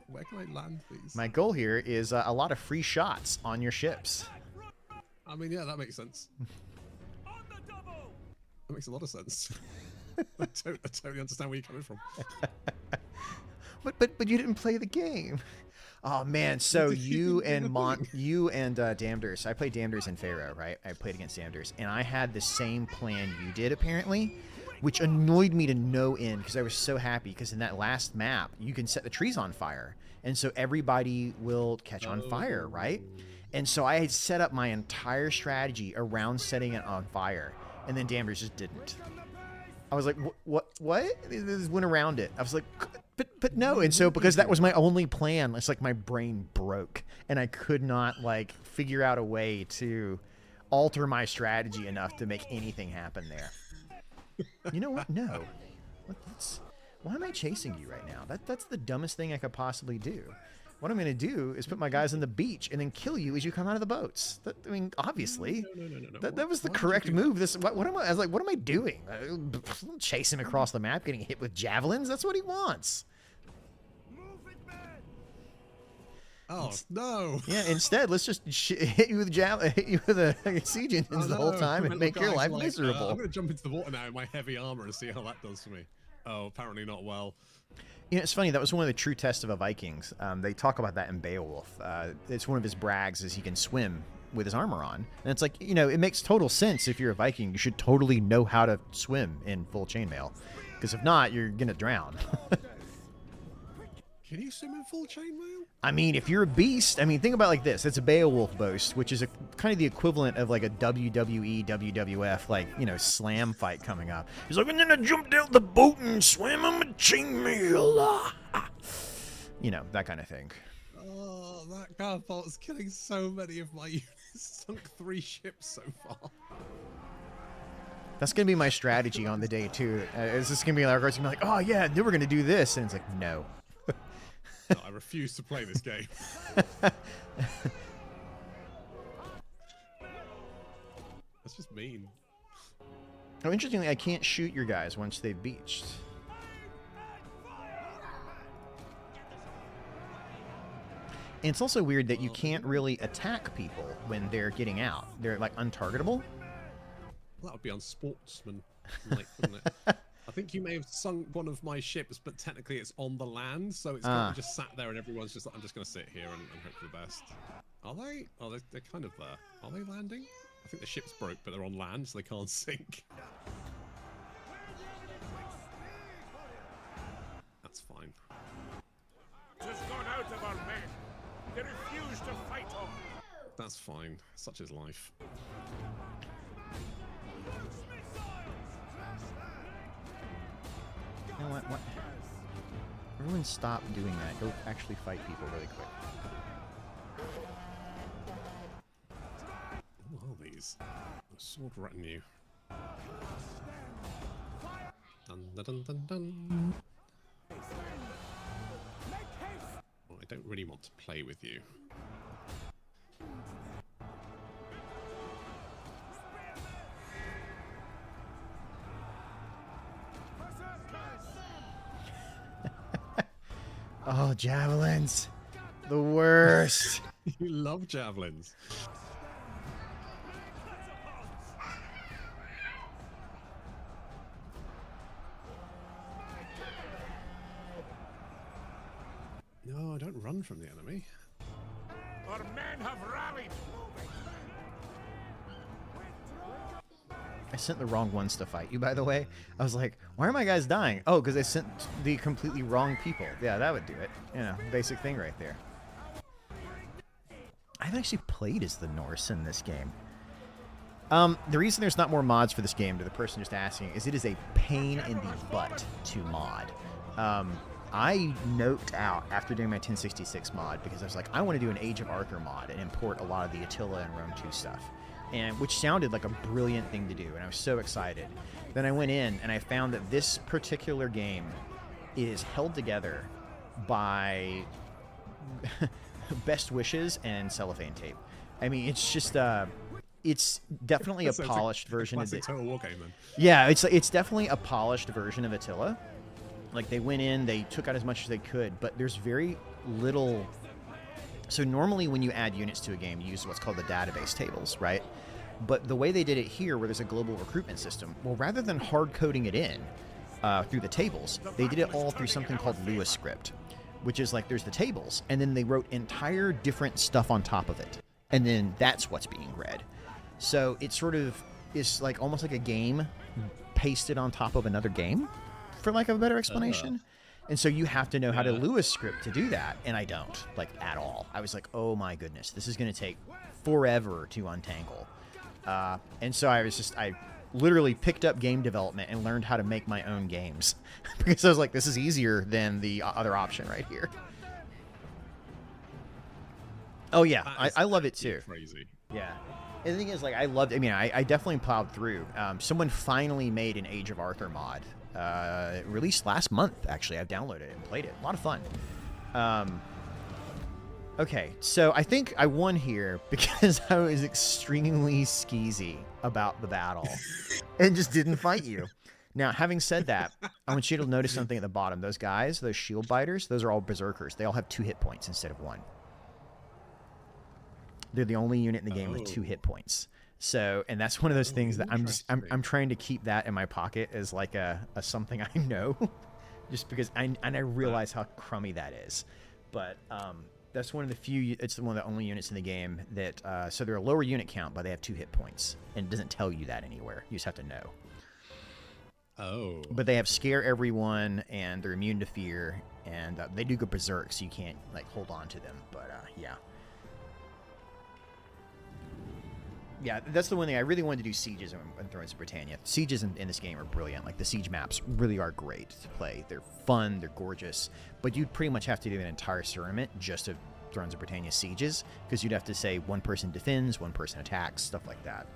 [SPEAKER 1] Where can I land these?
[SPEAKER 2] My goal here is a lot of free shots on your ships.
[SPEAKER 1] I mean, yeah, that makes sense. makes a lot of sense. I totally understand where you're coming from.
[SPEAKER 2] But you didn't play the game. Oh man, so you and Damders. I played Damders and Pharaoh, right? I played against Damders, and I had the same plan you did apparently, which annoyed me to no end because I was so happy because in that last map you can set the trees on fire, and so everybody will catch on fire, right? And so I had set up my entire strategy around setting it on fire, and then Damders just didn't. I was like, what? They just went around it. I was like, but no. And so because that was my only plan, it's like my brain broke, and I could not like figure out a way to alter my strategy enough to make anything happen there. You know what? No. Why am I chasing you right now? That's the dumbest thing I could possibly do. What I'm going to do is put my guys on the beach and then kill you as you come out of the boats. I mean, obviously,
[SPEAKER 1] No.
[SPEAKER 2] That was the correct move. What am I? I was like, what am I doing? Chase him across the map, getting hit with javelins. That's what he wants.
[SPEAKER 1] Oh no!
[SPEAKER 2] Yeah. Instead, let's just hit you with a siege engines the whole time and make your life miserable.
[SPEAKER 1] I'm going to jump into the water now in my heavy armor and see how that does for me. Oh, apparently not well.
[SPEAKER 2] You know, it's funny. That was one of the true tests of a Vikings. They talk about that in Beowulf. It's one of his brags is he can swim with his armor on. And it's like, you know, it makes total sense if you're a Viking. You should totally know how to swim in full chainmail. Because if not, you're going to drown.
[SPEAKER 1] Can you swim in full chainmail?
[SPEAKER 2] I mean, if you're a beast, I mean, think about it like this. It's a Beowulf boast, which is kind of the equivalent of like a WWE, WWF, like, you know, slam fight coming up. He's like, and then I jumped out the boat and swam on my chainmail. You know, that kind of thing.
[SPEAKER 1] Oh, that catapult is killing so many of my units. Sunk 3 ships so far.
[SPEAKER 2] That's going to be my strategy on the day, too. It's just going to be like, oh, yeah, then we're going to do this. And it's like, no.
[SPEAKER 1] No, I refuse to play this game. That's just mean.
[SPEAKER 2] Oh, interestingly, I can't shoot your guys once they've beached. And it's also weird that you can't really attack people when they're getting out. They're, like, untargetable.
[SPEAKER 1] That would be unsportsmanlike, wouldn't it? I think you may have sunk one of my ships, but technically it's on the land, so it's kind of just sat there and everyone's just like, I'm just going to sit here and hope for the best. Are they? Oh, they're kind of there. Are they landing? I think the ship's broke, but they're on land, so they can't sink. That's fine.
[SPEAKER 4] Just gone out of our men. They refuse to fight on.
[SPEAKER 1] That's fine. Such is life.
[SPEAKER 2] You know what? Everyone stop doing that. Go actually fight people really quick.
[SPEAKER 1] What are these? A sword retinue. Dun dun dun dun dun. Well, I don't really want to play with you.
[SPEAKER 2] Oh, javelins. The worst.
[SPEAKER 1] You love javelins. No, don't run from the enemy.
[SPEAKER 4] Our men have rallied.
[SPEAKER 2] I sent the wrong ones to fight you, by the way. I was like, why are my guys dying? Oh, because I sent the completely wrong people. Yeah, that would do it. You know, basic thing right there. I've actually played as the Norse in this game. The reason there's not more mods for this game, to the person just asking, is it is a pain in the butt to mod. I noped out after doing my 1066 mod because I was like, I want to do an Age of Arthur mod and import a lot of the Attila and Rome 2 stuff. And which sounded like a brilliant thing to do, and I was so excited. Then I went in and I found that this particular game is held together by best wishes and cellophane tape. I mean, it's just it's definitely a polished version of the
[SPEAKER 1] Total War game, then.
[SPEAKER 2] Yeah, it's definitely a polished version of Attila. Like, they went in, they took out as much as they could, but there's very little. So normally when you add units to a game, you use what's called the database tables, right? But the way they did it here, where there's a global recruitment system, well, rather than hard coding it in through the tables, they did it all through something called Lewis script, which is like there's the tables, and then they wrote entire different stuff on top of it, and then that's what's being read. So it sort of is like almost like a game pasted on top of another game, for lack of a better explanation. And so you have to know how to Lewis script to do that, and I don't, like, at all. I was like, oh my goodness, this is going to take forever to untangle. And so I literally picked up game development and learned how to make my own games. Because I was like, this is easier than the other option right here. Oh yeah, I love it too.
[SPEAKER 1] Crazy.
[SPEAKER 2] Yeah. And the thing is, like, I definitely plowed through. Someone finally made an Age of Arthur mod. It released last month, actually. I've downloaded it and played it. A lot of fun. Okay, so I think I won here because I was extremely skeezy about the battle and just didn't fight you. Now, having said that, I want you to notice something at the bottom. Those guys, those shield biters, those are all berserkers. They all have 2 hit points instead of 1. They're the only unit in the game with 2 hit points. So, and that's one of those things that I'm trying to keep that in my pocket as like a something I know, just because I realize how crummy that is. But that's one of the few. It's one of the only units in the game that. So they're a lower unit count, but they have 2 hit points, and it doesn't tell you that anywhere. You just have to know.
[SPEAKER 1] Oh.
[SPEAKER 2] But they have scare everyone, and they're immune to fear, and they do go berserk, so you can't like hold on to them. But yeah. Yeah, that's the one thing. I really wanted to do sieges in Thrones of Britannia. Sieges in this game are brilliant. Like, the siege maps really are great to play. They're fun, they're gorgeous, but you'd pretty much have to do an entire tournament just of Thrones of Britannia sieges, because you'd have to say one person defends, one person attacks, stuff like that.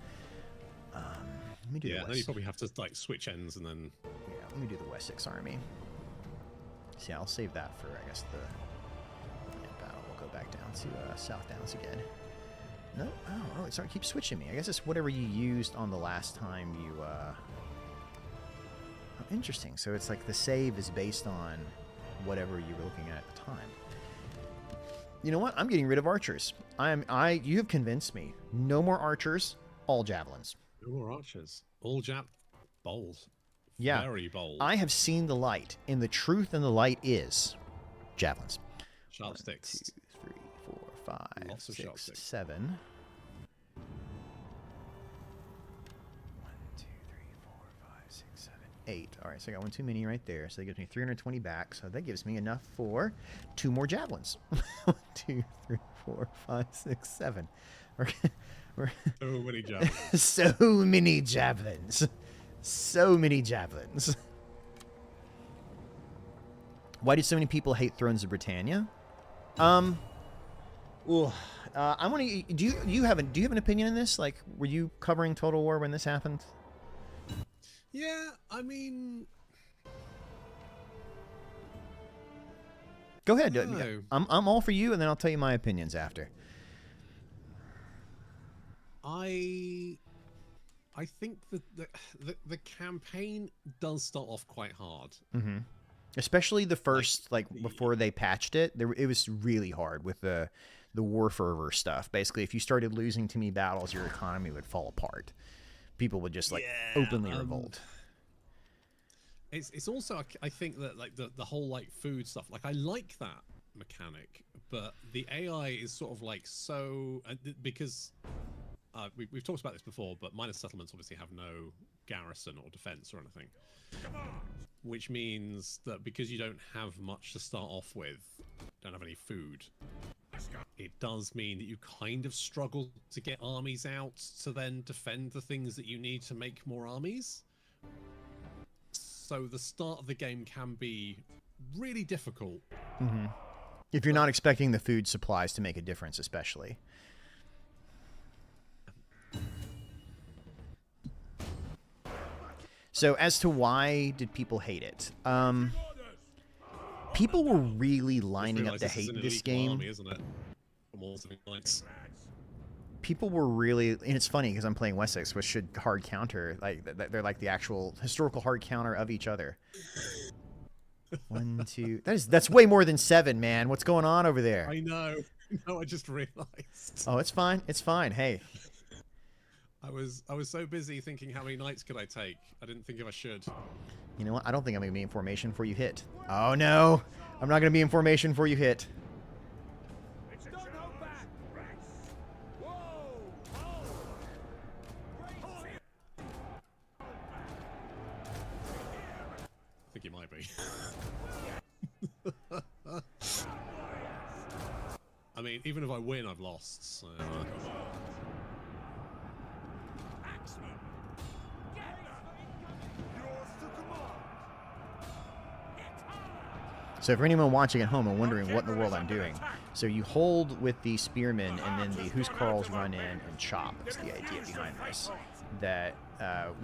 [SPEAKER 2] Let me do
[SPEAKER 1] then you probably have to like switch ends and then.
[SPEAKER 2] Yeah, let me do the Wessex army. See, I'll save that for, I guess, the battle. We'll go back down to South Downs again. No? Oh, it keeps switching me. I guess it's whatever you used on the last time you, Oh, interesting. So it's like the save is based on whatever you were looking at the time. You know what? I'm getting rid of archers. You have convinced me. No more archers, all javelins.
[SPEAKER 1] No more archers. All bold.
[SPEAKER 2] Yeah.
[SPEAKER 1] Very bold.
[SPEAKER 2] I have seen the light, and the truth in the light is javelins.
[SPEAKER 1] Sharp sticks.
[SPEAKER 2] 1, 2, 3, 4, 5,
[SPEAKER 1] Lots of sharp
[SPEAKER 2] 6,
[SPEAKER 1] sticks.
[SPEAKER 2] 7. 1, 2, 3, 4, 5, 6, 7, 8. All right, so I got one too many right there. So that gives me 320 back. So that gives me enough for 2 more javelins. 1, 2, 3, 4, 5, 6, 7.
[SPEAKER 1] So many javelins.
[SPEAKER 2] So many javelins. So many javelins. Why do so many people hate Thrones of Britannia? I want to. Do you have an opinion on this? Like, were you covering Total War when this happened?
[SPEAKER 1] Yeah, I mean.
[SPEAKER 2] Go ahead.
[SPEAKER 1] No.
[SPEAKER 2] I'm all for you, and then I'll tell you my opinions after.
[SPEAKER 1] I think that the campaign does start off quite hard.
[SPEAKER 2] Mm-hmm. Especially the first, before they patched it, it was really hard with the war fervor stuff. Basically, if you started losing too many battles, your economy would fall apart. People would just openly revolt.
[SPEAKER 1] It's also, I think that like the whole like food stuff, like I like that mechanic, but the AI is sort of like so because we've talked about this before, but minor settlements obviously have no garrison or defense or anything. Which means that because you don't have much to start off with, don't have any food, it does mean that you kind of struggle to get armies out to then defend the things that you need to make more armies. So the start of the game can be really difficult.
[SPEAKER 2] Mm-hmm. If you're not expecting the food supplies to make a difference, especially. So as to why did people hate it? People were really lining up to hate this game.
[SPEAKER 1] Army, isn't it?
[SPEAKER 2] People were really, and it's funny because I'm playing Wessex, which should hard counter. Like they're like the actual historical hard counter of each other. 1, 2. That's way more than 7, man. What's going on over there?
[SPEAKER 1] I know. No, I just realized.
[SPEAKER 2] Oh, it's fine. It's fine. Hey.
[SPEAKER 1] I was so busy thinking how many knights could I take. I didn't think if I should.
[SPEAKER 2] You know what? I don't think I'm going to be in formation before you hit. Oh, no. I'm not going to be in formation before you hit.
[SPEAKER 3] Don't hold back. Whoa! Hold.
[SPEAKER 1] I think it might be. I mean, even if I win, I've lost. So,
[SPEAKER 3] Axeman. Get yours to command.
[SPEAKER 2] So for anyone watching at home and wondering what in the world I'm doing, so you hold with the spearmen and then the Huskarls run in and chop. That's the idea behind this. That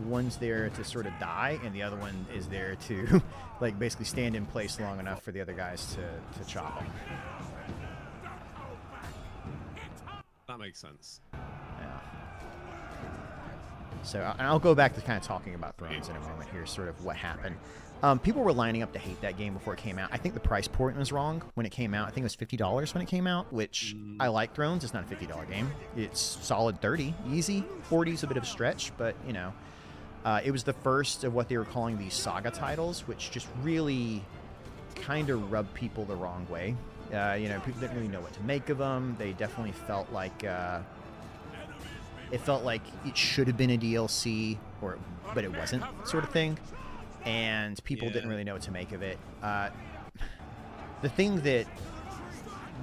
[SPEAKER 2] one's there to sort of die and the other one is there to like basically stand in place long enough for the other guys to chop them.
[SPEAKER 1] that makes sense.
[SPEAKER 2] Yeah. So I'll go back to kind of talking about Thrones in a moment here, sort of what happened. People were lining up to hate that game before it came out. I think the price point was wrong when it came out. I think it was $50 when it came out, which I like Thrones. It's not a $50 game. It's solid 30, easy. 40 is a bit of a stretch, but, you know. It was the first of what they were calling these saga titles, which just really kind of rubbed people the wrong way. You know, people didn't really know what to make of them. They definitely felt like it should have been a DLC, but it wasn't, sort of thing. And people didn't really know what to make of it. The thing that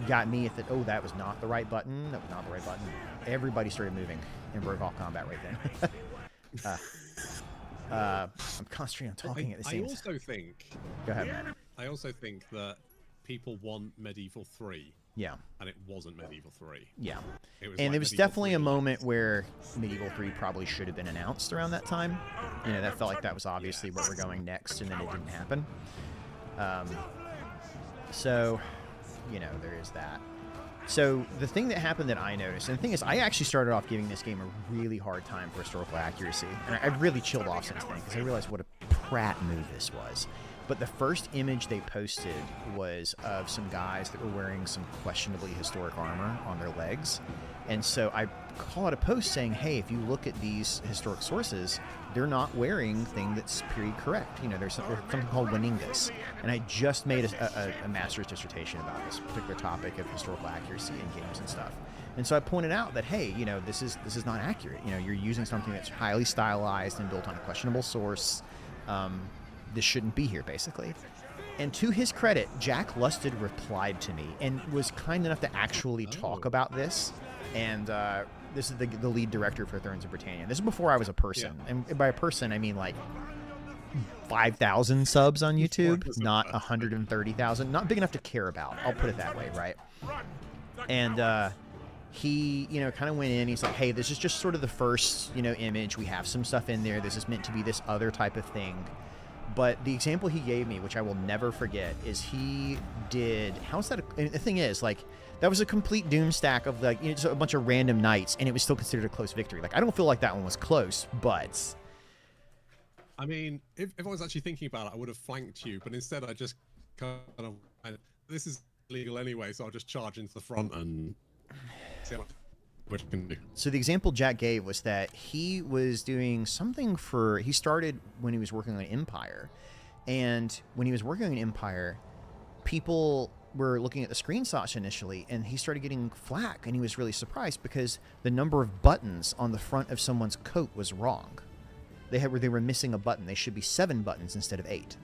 [SPEAKER 2] got me at oh, that was not the right button. That was not the right button. Everybody started moving and broke all combat right then. I'm concentrating on talking at the same time.
[SPEAKER 1] I also think...
[SPEAKER 2] Go ahead.
[SPEAKER 1] I also think that people want Medieval 3.
[SPEAKER 2] Yeah.
[SPEAKER 1] And it wasn't Medieval 3.
[SPEAKER 2] Yeah.
[SPEAKER 1] It was
[SPEAKER 2] And
[SPEAKER 1] like
[SPEAKER 2] there was
[SPEAKER 1] Medieval
[SPEAKER 2] definitely
[SPEAKER 1] 3
[SPEAKER 2] a
[SPEAKER 1] Light.
[SPEAKER 2] moment where Medieval 3 probably should have been announced around that time. You know, that felt like that was obviously where we're going next, and then it didn't happen. So, you know, there is that. So the thing that happened that I noticed, and the thing is, I actually started off giving this game a really hard time for historical accuracy. And I've really chilled off since then, because I realized what a prat move this was. But the first image they posted was of some guys that were wearing some questionably historic armor on their legs. And so I call out a post saying, hey, if you look at these historic sources, they're not wearing thing that's period correct. You know, there's something called shenanigans. And I just made a master's dissertation about this particular topic of historical accuracy in games and stuff. And so I pointed out that, hey, you know, this is not accurate. You know, you're using something that's highly stylized and built on a questionable source. This shouldn't be here, basically. And to his credit, Jack Lusted replied to me and was kind enough to actually talk about this. And this is the lead director for Thrones of Britannia. This is before I was a person. Yeah. And by a person, I mean like 5,000 subs on YouTube, not 130,000. Not big enough to care about. I'll put it that way, right? And he, you know, kind of went in. He's like, hey, this is just sort of the first, you know, image. We have some stuff in there. This is meant to be this other type of thing. But the example he gave me, which I will never forget, is he did... How's that... The thing is, like, that was a complete doom stack of, like, you know, just a bunch of random knights, and it was still considered a close victory. Like, I don't feel like that one was close, but...
[SPEAKER 1] I mean, if I was actually thinking about it, I would have flanked you, but instead I just kind of... This is illegal anyway, so I'll just charge into the front and... see what I can do.
[SPEAKER 2] So the example Jack gave was that he was doing something for... He started when he was working on Empire. And when he was working on Empire, people were looking at the screenshots initially, and he started getting flack, and he was really surprised because the number of buttons on the front of someone's coat was wrong. They were missing a button. They should be 7 buttons instead of 8.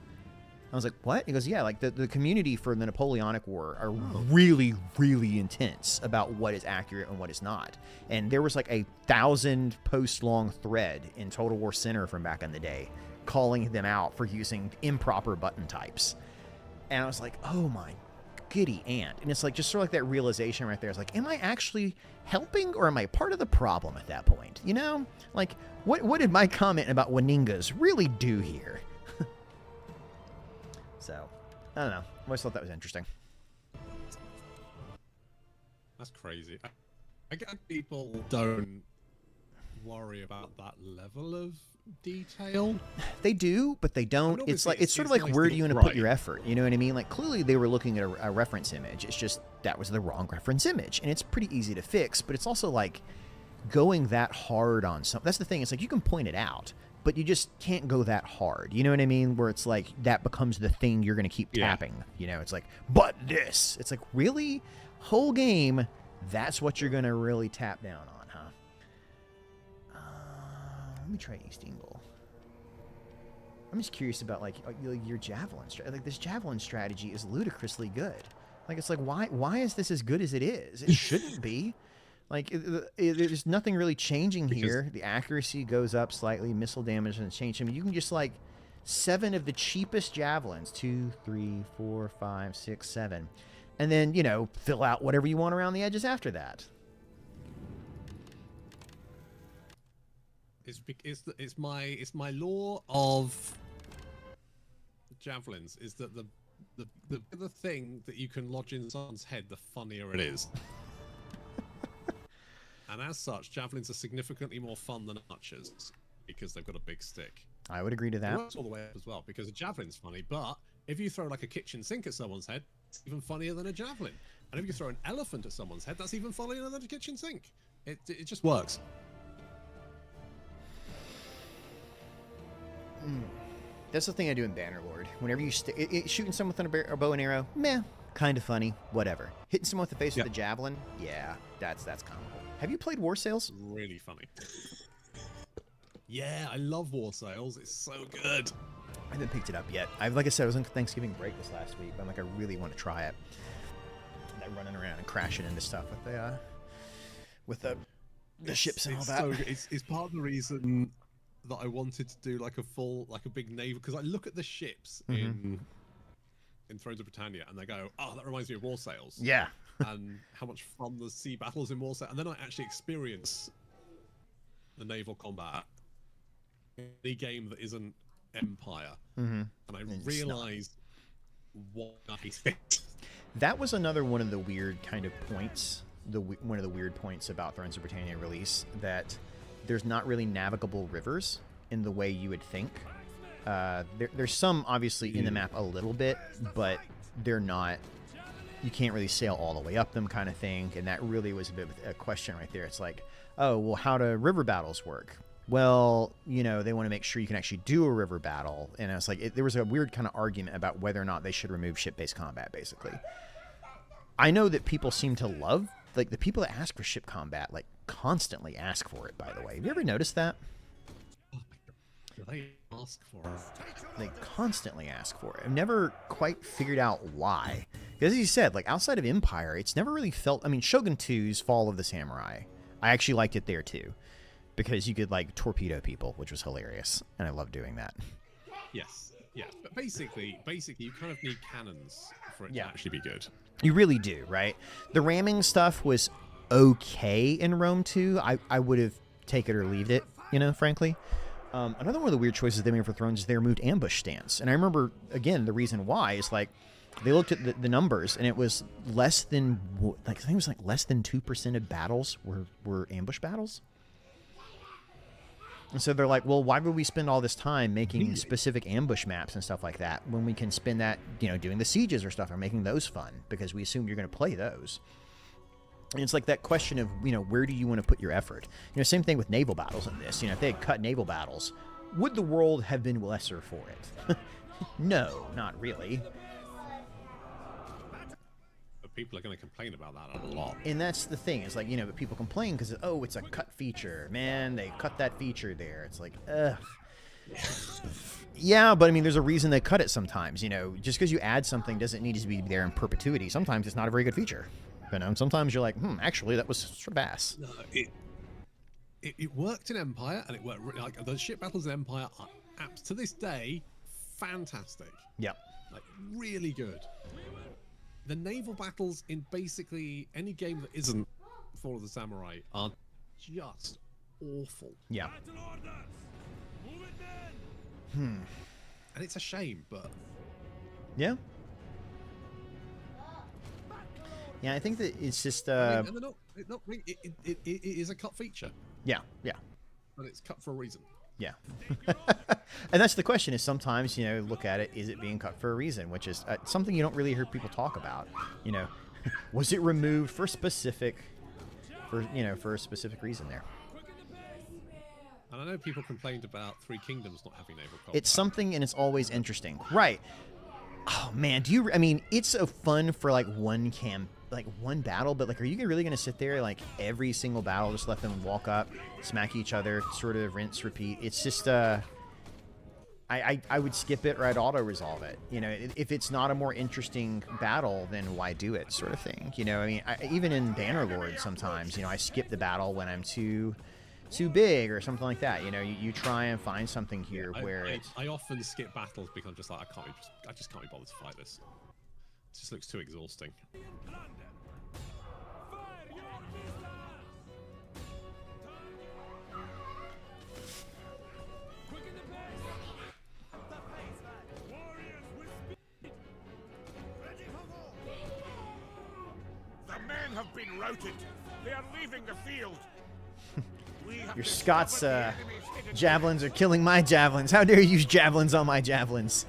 [SPEAKER 2] I was like, what? He goes, yeah, like the community for the Napoleonic War are really, really intense about what is accurate and what is not. And there was like a 1,000-post-long thread in Total War Center from back in the day calling them out for using improper button types. And I was like, oh my giddy aunt. And it's like just sort of like that realization right there. It's like, am I actually helping or am I part of the problem at that point? You know? Like, what did my comment about Waningas really do here? So, I don't know. I always thought that was interesting.
[SPEAKER 1] That's crazy. I guess people don't worry about that level of detail.
[SPEAKER 2] They do, but they don't. It's like it's sort of like
[SPEAKER 1] nice
[SPEAKER 2] where
[SPEAKER 1] to
[SPEAKER 2] do you want
[SPEAKER 1] get
[SPEAKER 2] to put
[SPEAKER 1] right.
[SPEAKER 2] your effort? You know what I mean? Like clearly they were looking at a reference image. It's just that was the wrong reference image, and it's pretty easy to fix. But it's also like going that hard on something. That's the thing. It's like you can point it out, but you just can't go that hard. You know what I mean? Where it's like that becomes the thing you're going to keep tapping. You know, it's like, but this. It's like, really? Whole game, that's what you're going to really tap down on, huh? Let me try East Ingle. I'm just curious about, like your javelin. Like, this javelin strategy is ludicrously good. Like, it's like, why is this as good as it is? It shouldn't be. Like, there's nothing really changing here. The accuracy goes up slightly. Missile damage doesn't change. I mean, you can just, like, 7 of the cheapest javelins. 2, 3, 4, 5, 6, 7. And then, you know, fill out whatever you want around the edges after that.
[SPEAKER 1] It's my law of javelins is that the thing that you can lodge in someone's head, the funnier it is. And as such, javelins are significantly more fun than archers because they've got a big stick.
[SPEAKER 2] I would agree to that.
[SPEAKER 1] It works all the way up as well because a javelin's funny, but if you throw like a kitchen sink at someone's head, it's even funnier than a javelin. And if you throw an elephant at someone's head, that's even funnier than a kitchen sink. It just works.
[SPEAKER 2] That's the thing I do in Bannerlord. Whenever you shooting someone with a bow and arrow, meh, kind of funny, whatever. Hitting someone with the face with a javelin, yeah, that's comical. Have you played War Sails?
[SPEAKER 1] Really funny. Yeah, I love War Sails. It's so good.
[SPEAKER 2] I haven't picked it up yet. Like I said, I was on Thanksgiving break this last week, but I'm like, I really want to try it. Like running around and crashing into stuff with the ships and all that.
[SPEAKER 1] So it's part of the reason that I wanted to do like a big naval, because I look at the ships in Thrones of Britannia and they go, oh, that reminds me of War Sails.
[SPEAKER 2] Yeah.
[SPEAKER 1] And how much fun the sea battles in War Sails. And then I actually experience the naval combat in any game that isn't Empire. And I realized what I think.
[SPEAKER 2] That was another one of the weird kind of points, one of the weird points about Thrones of Britannia release, that there's not really navigable rivers in the way you would think. There's some obviously in the map a little bit, but they're not. You can't really sail all the way up them, kind of thing. And that really was a bit of a question right there. It's like, oh, well, how do river battles work? Well, you know, they want to make sure you can actually do a river battle. And it's like, there was a weird kind of argument about whether or not they should remove ship-based combat, basically. I know that people seem to love, like, the people that ask for ship combat, like, constantly ask for it, by the way. Have you ever noticed that?
[SPEAKER 1] They ask for it.
[SPEAKER 2] They constantly ask for it. I've never quite figured out why. Because as you said, like, outside of Empire, it's never really felt... I mean, Shogun 2's Fall of the Samurai, I actually liked it there, too. Because you could, like, torpedo people, which was hilarious. And I love doing that.
[SPEAKER 1] Yes. Yeah. But basically, you kind of need cannons for it to actually be good.
[SPEAKER 2] You really do, right? The ramming stuff was okay in Rome 2. I would have taken it or leaved it, you know, frankly. Another one of the weird choices they made for Thrones is they removed ambush stance. And I remember, again, the reason why is, like, they looked at the numbers, and it was less than, like, I think it was, like, less than 2% of battles were ambush battles. And so they're like, well, why would we spend all this time making specific ambush maps and stuff like that when we can spend that, you know, doing the sieges or stuff or making those fun because we assume you're going to play those. And it's like that question of, you know, where do you want to put your effort? You know, same thing with naval battles in this. You know, if they had cut naval battles, would the world have been lesser for it? No, not really.
[SPEAKER 1] But people are going to complain about that a lot.
[SPEAKER 2] And that's the thing. It's like, you know, but people complain because, oh, it's a cut feature. Man, they cut that feature there. It's like, ugh. Yeah, but I mean, there's a reason they cut it sometimes. You know, just because you add something doesn't need to be there in perpetuity. Sometimes it's not a very good feature. You know, and sometimes you're like, actually, that was sort of ass.
[SPEAKER 1] No, it worked in Empire, and it worked like the ship battles in Empire are to this day fantastic.
[SPEAKER 2] Yep.
[SPEAKER 1] Like really good. The naval battles in basically any game that isn't Fall of the Samurai are just awful.
[SPEAKER 2] Yeah.
[SPEAKER 1] And it's a shame, but
[SPEAKER 2] yeah. Yeah, I think that it's just.
[SPEAKER 1] I mean, it is a cut feature.
[SPEAKER 2] Yeah, yeah.
[SPEAKER 1] But it's cut for a reason.
[SPEAKER 2] Yeah. And that's the question is sometimes, you know, look at it, is it being cut for a reason? Which is something you don't really hear people talk about. You know, was it removed for specific for for a specific reason there.
[SPEAKER 1] And I know people complained about Three Kingdoms not having naval combat.
[SPEAKER 2] It's something, and it's always interesting, right? Oh man, I mean, it's so fun for like one battle, but like, are you really gonna sit there like every single battle, just let them walk up, smack each other, sort of rinse, repeat? It's just I would skip it or I'd auto resolve it. If it's not a more interesting battle, then why do it, sort of thing. I mean, even in Bannerlord sometimes, I skip the battle when I'm too big or something like that. You try and find something here where
[SPEAKER 1] I often skip battles because I'm just like I just can't be bothered to fight this. It just looks too exhausting.
[SPEAKER 4] The men have been routed. They are leaving the field.
[SPEAKER 2] Your Scots javelins are killing my javelins. How dare you use javelins on my javelins?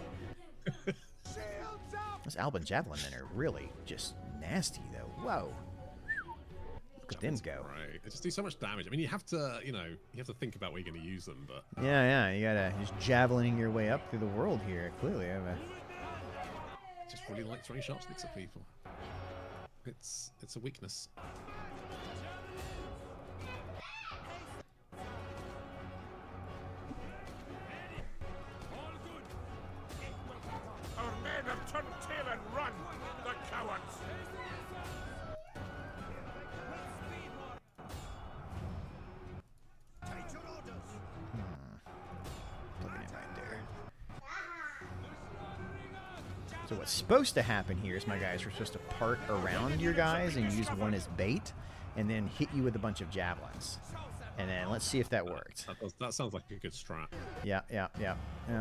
[SPEAKER 2] Those Alban javelin men are really just nasty, though. Whoa. Look at them go.
[SPEAKER 1] Right. They just do so much damage. I mean, you have to, you have to think about where you're going to use them, but...
[SPEAKER 2] Yeah, you gotta just javelining your way up through the world here, clearly.
[SPEAKER 1] Just really like throwing sharp sticks at people. It's a weakness.
[SPEAKER 4] Our men have turned tail and run. The cowards.
[SPEAKER 2] So what's supposed to happen here is my guys are supposed to part around your guys and use one as bait, and then hit you with a bunch of javelins. And then let's see if that worked.
[SPEAKER 1] That sounds like a good strat.
[SPEAKER 2] Yeah.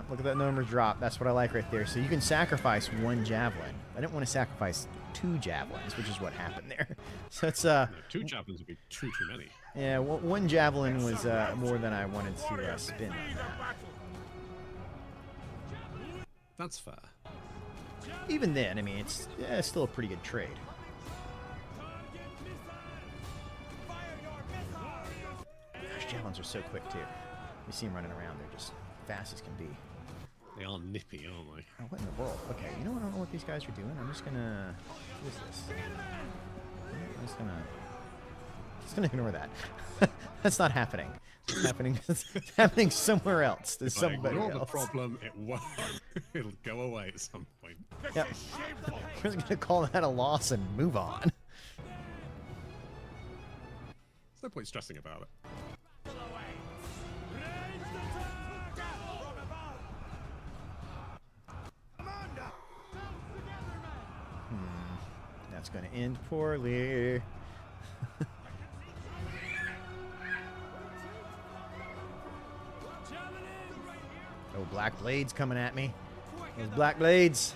[SPEAKER 2] Look at that number drop. That's what I like right there. So you can sacrifice one javelin. I didn't want to sacrifice 2 javelins, which is what happened there. So it's
[SPEAKER 1] 2 javelins would be too many.
[SPEAKER 2] Yeah, one javelin was more than I wanted to spin on that.
[SPEAKER 1] That's fair.
[SPEAKER 2] Even then, I mean, it's still a pretty good trade. Gosh, javelins are so quick too. You see them running around; they're just fast as can be.
[SPEAKER 1] They are nippy, aren't they?
[SPEAKER 2] Oh, what in the world? Okay, you know what? I don't know what these guys are doing. I'm just gonna. What is this? I'm just gonna ignore that. That's not happening. It's happening. It's happening somewhere else. There's somebody
[SPEAKER 1] ignore
[SPEAKER 2] else.
[SPEAKER 1] the problem, it won't. It'll go away at some point.
[SPEAKER 2] Yep. We're just gonna call that a loss and move on.
[SPEAKER 1] There's no point stressing about it.
[SPEAKER 2] That's gonna end poorly. Oh, black blades coming at me. Those black blades.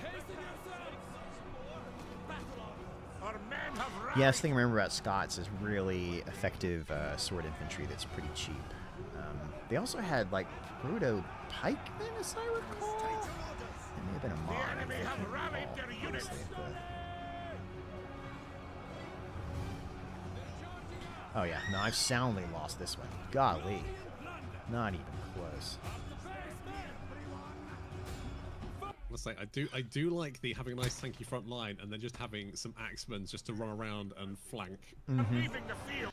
[SPEAKER 2] Yes, thing to remember about Scots is really effective sword infantry that's pretty cheap. They also had like proto pikemen, as I recall. It may have been a mod. I can't recall, honestly, but... Oh yeah, no, I've soundly lost this one. Golly, not even close.
[SPEAKER 1] Let's say I do like the having a nice tanky front line and then just having some axemen just to run around and flank.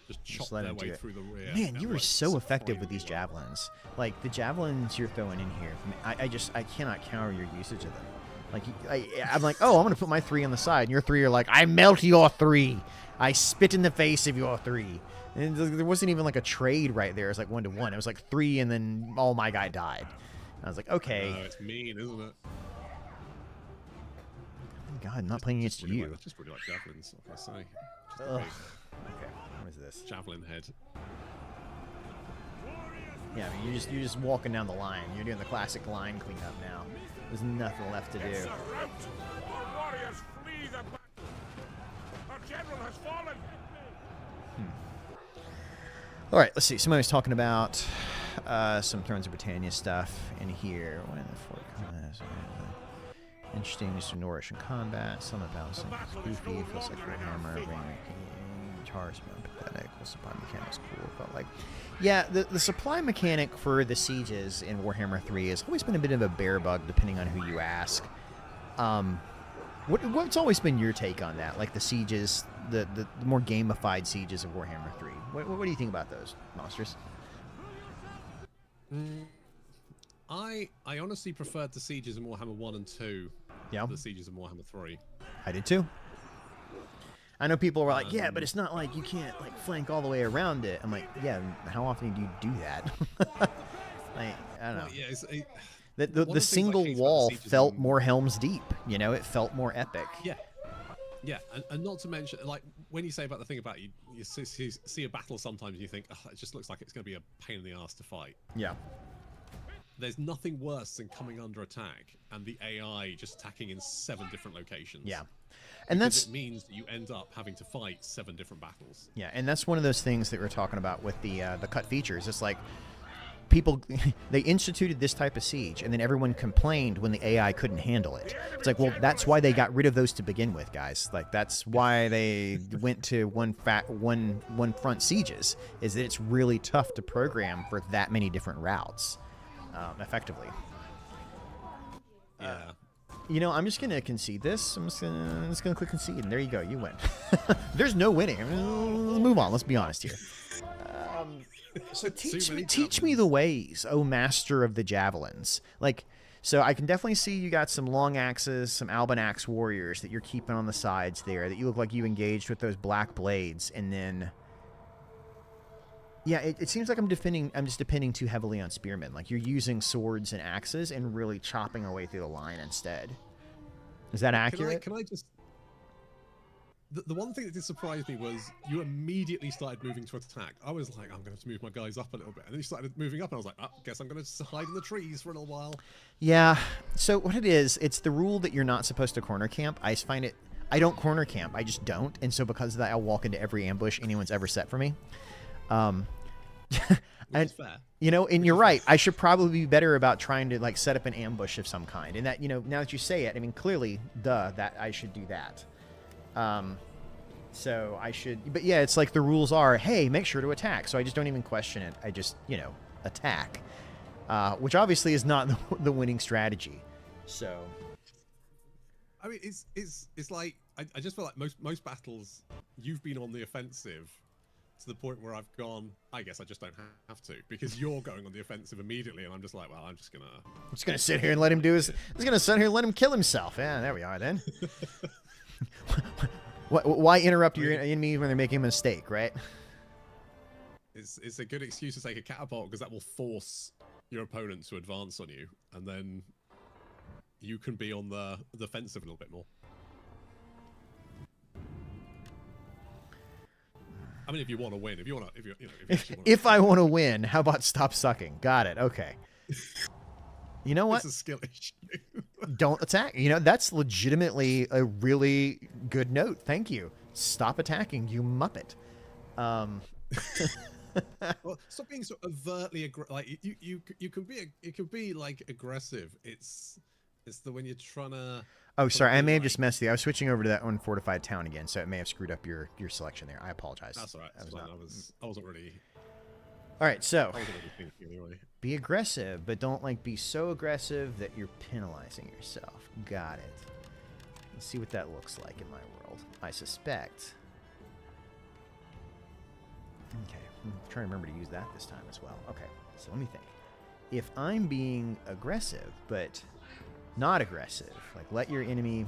[SPEAKER 1] Just chop their way through the rear.
[SPEAKER 2] Man, you were so effective with these javelins. Like the javelins you're throwing in here, I cannot counter your usage of them. Like I'm like, oh, I'm gonna put my 3 on the side, and your 3 are like, I melt your 3. I spit in the face of your 3. And there wasn't even like a trade right there. It was like 1-to-1. It was like 3, and then my guy died. And I was like, okay.
[SPEAKER 1] It's mean, isn't it?
[SPEAKER 2] God, I'm not playing against you.
[SPEAKER 1] Just really like javelins, like I say.
[SPEAKER 2] Ugh. Okay, what is this?
[SPEAKER 1] Javelin head.
[SPEAKER 2] Yeah, I mean, you're just walking down the line. You're doing the classic line cleanup now. There's nothing left to do.
[SPEAKER 4] Our warriors flee the battle. Our general has fallen.
[SPEAKER 2] All right, let's see. Somebody was talking about some Thrones of Britannia stuff in here. When the fort comes, interesting, just Norrish in combat. Some of balancing goofy, feels like Warhammer. guitars are pathetic. The supply mechanic's cool. But like, yeah, the supply mechanic for the sieges in Warhammer 3 has always been a bit of a bear bug, depending on who you ask. What's always been your take on that? Like the sieges, the more gamified sieges of Warhammer 3. What do you think about those, Monsters?
[SPEAKER 1] I honestly preferred the sieges in Warhammer 1 and 2
[SPEAKER 2] Yeah.
[SPEAKER 1] to the sieges in Warhammer 3.
[SPEAKER 2] I did too. I know people were like, yeah, but it's not like you can't like flank all the way around it. I'm like, yeah, how often do you do that? Like, I don't know.
[SPEAKER 1] Well, yeah,
[SPEAKER 2] The single wall felt more Helm's Deep. You know, it felt more epic.
[SPEAKER 1] Yeah. Yeah, and not to mention, like, when you say about the thing about you see a battle sometimes and you think, oh, it just looks like it's going to be a pain in the ass to fight.
[SPEAKER 2] Yeah.
[SPEAKER 1] There's nothing worse than coming under attack and the AI just attacking in 7 different locations.
[SPEAKER 2] Yeah. And
[SPEAKER 1] it means that you end up having to fight 7 different battles.
[SPEAKER 2] Yeah, and that's one of those things that we're talking about with the cut features. It's like people, they instituted this type of siege, and then everyone complained when the AI couldn't handle it. It's like, well, that's why they got rid of those to begin with, guys. Like, that's why they went to one front sieges, is that it's really tough to program for that many different routes effectively.
[SPEAKER 1] Yeah.
[SPEAKER 2] You know, I'm just gonna concede this. I'm just gonna click concede, and there you go. You win. There's no winning. I mean, let's move on. Let's be honest here. So teach me the ways, oh master of the javelins. Like, so I can definitely see you got some long axes, some Alban axe warriors that you're keeping on the sides there. That you look like you engaged with those black blades, and then. Yeah, it seems like I'm just depending too heavily on spearmen. Like, you're using swords and axes and really chopping away through the line instead. Is that accurate?
[SPEAKER 1] Can I just... The one thing that did surprise me was you immediately started moving to attack. I was like, I'm going to have to move my guys up a little bit. And then you started moving up, and I was like, I guess I'm going to hide in the trees for a little while. Yeah,
[SPEAKER 2] so what it is, it's the rule that you're not supposed to corner camp. I find it... I don't corner camp. I just don't. And so because of that, I'll walk into every ambush anyone's ever set for me.
[SPEAKER 1] And fair.
[SPEAKER 2] You know, and you're right. I should probably be better about trying to like set up an ambush of some kind. And that, you know, now that you say it, I mean, clearly, that I should do that. So I should, but yeah, it's like the rules are, hey, make sure to attack. So I just don't even question it. I just, you know, attack, which obviously is not the winning strategy. So.
[SPEAKER 1] I mean, it's like I just feel like most battles you've been on the offensive. To the point where I've gone, I guess I just don't have to, because you're going on the offensive immediately, and I'm just like, well, I'm just gonna sit here and let him do his. I'm just gonna sit here and let him kill himself. Yeah, there we are then. Why interrupt your enemy when they're making a mistake, right? It's a good excuse to take a catapult, because that will force your opponent to advance on you, and then you can be on the offensive a little bit more. I mean, if you want to win,
[SPEAKER 2] if I want to win, how about stop sucking? Got it. Okay. You know what?
[SPEAKER 1] It's a skill issue.
[SPEAKER 2] Don't attack. You know, that's legitimately a really good note. Thank you. Stop attacking, you muppet.
[SPEAKER 1] Well, stop being so overtly aggressive. Like you can be like aggressive. It's the when you're trying to.
[SPEAKER 2] Oh, sorry, I may have just messed you. I was switching over to that unfortified town again, so it may have screwed up your selection there. I apologize.
[SPEAKER 1] That's all right. I wasn't really.
[SPEAKER 2] All right, so
[SPEAKER 1] I wasn't really thinking anyway.
[SPEAKER 2] Be aggressive, but don't like be so aggressive that you're penalizing yourself. Got it. Let's see what that looks like in my world. I suspect. Okay, I'm trying to remember to use that this time as well. Okay, so let me think. If I'm being aggressive, but not aggressive, like let your enemy.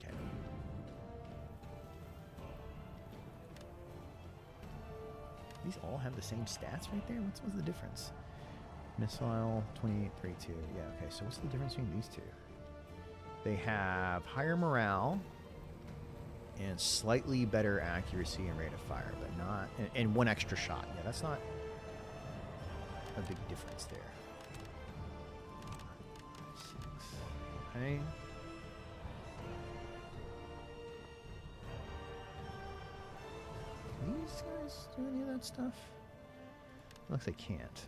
[SPEAKER 2] Okay. These all have the same stats right there? What's the difference? Missile, 28, 32. Yeah, okay, so what's the difference between these two? They have higher morale and slightly better accuracy and rate of fire, but not... And one extra shot. Yeah, that's not a big difference there. 6. Okay. Can these guys do any of that stuff? Looks like they can't.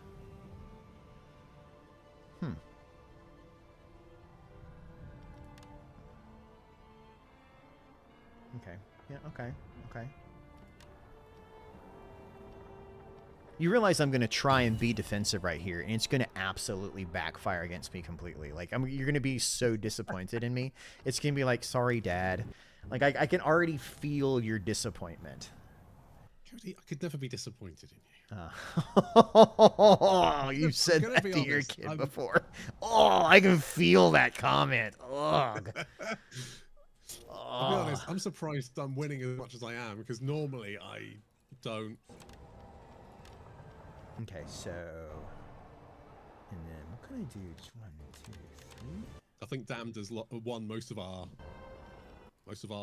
[SPEAKER 2] Okay. Yeah, okay. Okay. You realize I'm going to try and be defensive right here, and it's going to absolutely backfire against me completely. Like, you're going to be so disappointed in me. It's going to be like, sorry, Dad. Like, I can already feel your disappointment.
[SPEAKER 1] Cody, I could never be disappointed in you.
[SPEAKER 2] You said
[SPEAKER 1] gonna
[SPEAKER 2] that
[SPEAKER 1] be
[SPEAKER 2] to your
[SPEAKER 1] honest,
[SPEAKER 2] kid before. Oh, I can feel that comment. Ugh.
[SPEAKER 1] I'll be honest, I'm surprised I'm winning as much as I am, because normally I don't.
[SPEAKER 2] Okay, so... And then, what can I do? Just 1, 2, 3...
[SPEAKER 1] I think Damned has won most of our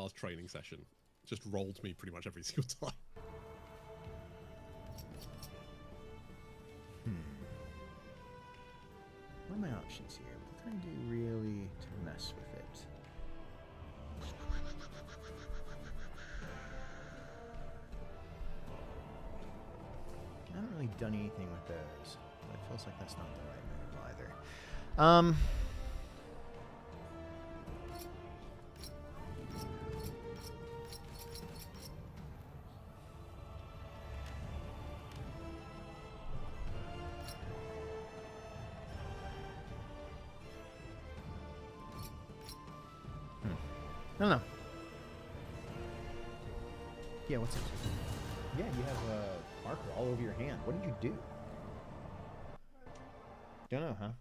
[SPEAKER 1] training session. Just rolled me pretty much every single time.
[SPEAKER 2] What are my options here? What can I do really to mess with it? I haven't really done anything with those, but it feels like that's not the right move either. I don't know. Yeah, what's it? Yeah, you have a marker all over your hand. What did you do? Don't know, huh?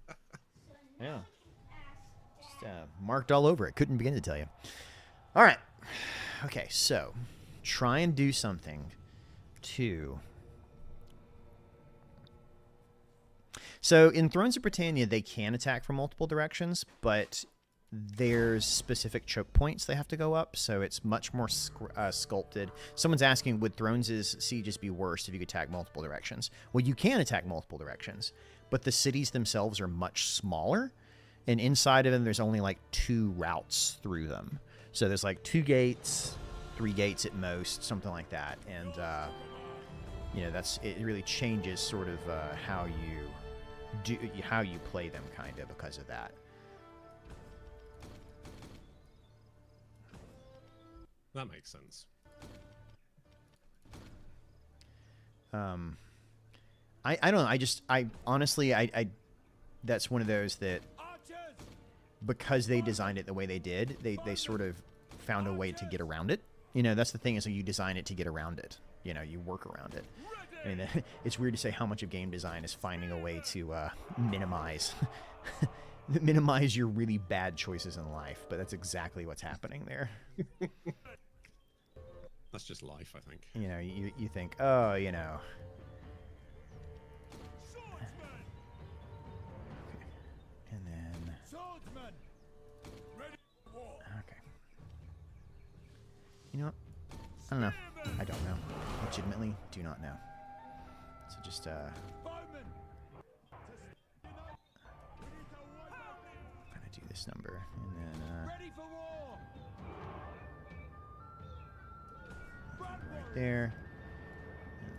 [SPEAKER 2] Yeah. Just marked all over it. Couldn't begin to tell you. All right. Okay, so try and do something to... So in Thrones of Britannia, they can attack from multiple directions, but there's specific choke points they have to go up, so it's much more sculpted. Someone's asking, would Thrones' sieges be worse if you could attack multiple directions? Well, you can attack multiple directions, but the cities themselves are much smaller, and inside of them there's only like 2 routes through them. So there's like 2 gates, 3 gates at most, something like that, and you know, it really changes sort of how you play them, kind of, because of that.
[SPEAKER 1] That makes sense.
[SPEAKER 2] I don't know. I honestly, that's one of those that, because they designed it the way they did, they sort of found a way to get around it. You know, that's the thing, is that you design it to get around it. You know, you work around it. I mean, it's weird to say how much of game design is finding a way to minimize your really bad choices in life, but that's exactly what's happening there.
[SPEAKER 1] That's just life, I think.
[SPEAKER 2] You know, you think, oh, you know. Okay. And then... Okay. You know what? I don't know. I don't know. Legitimately, do not know. So just, kind of do this number, and then, right there, and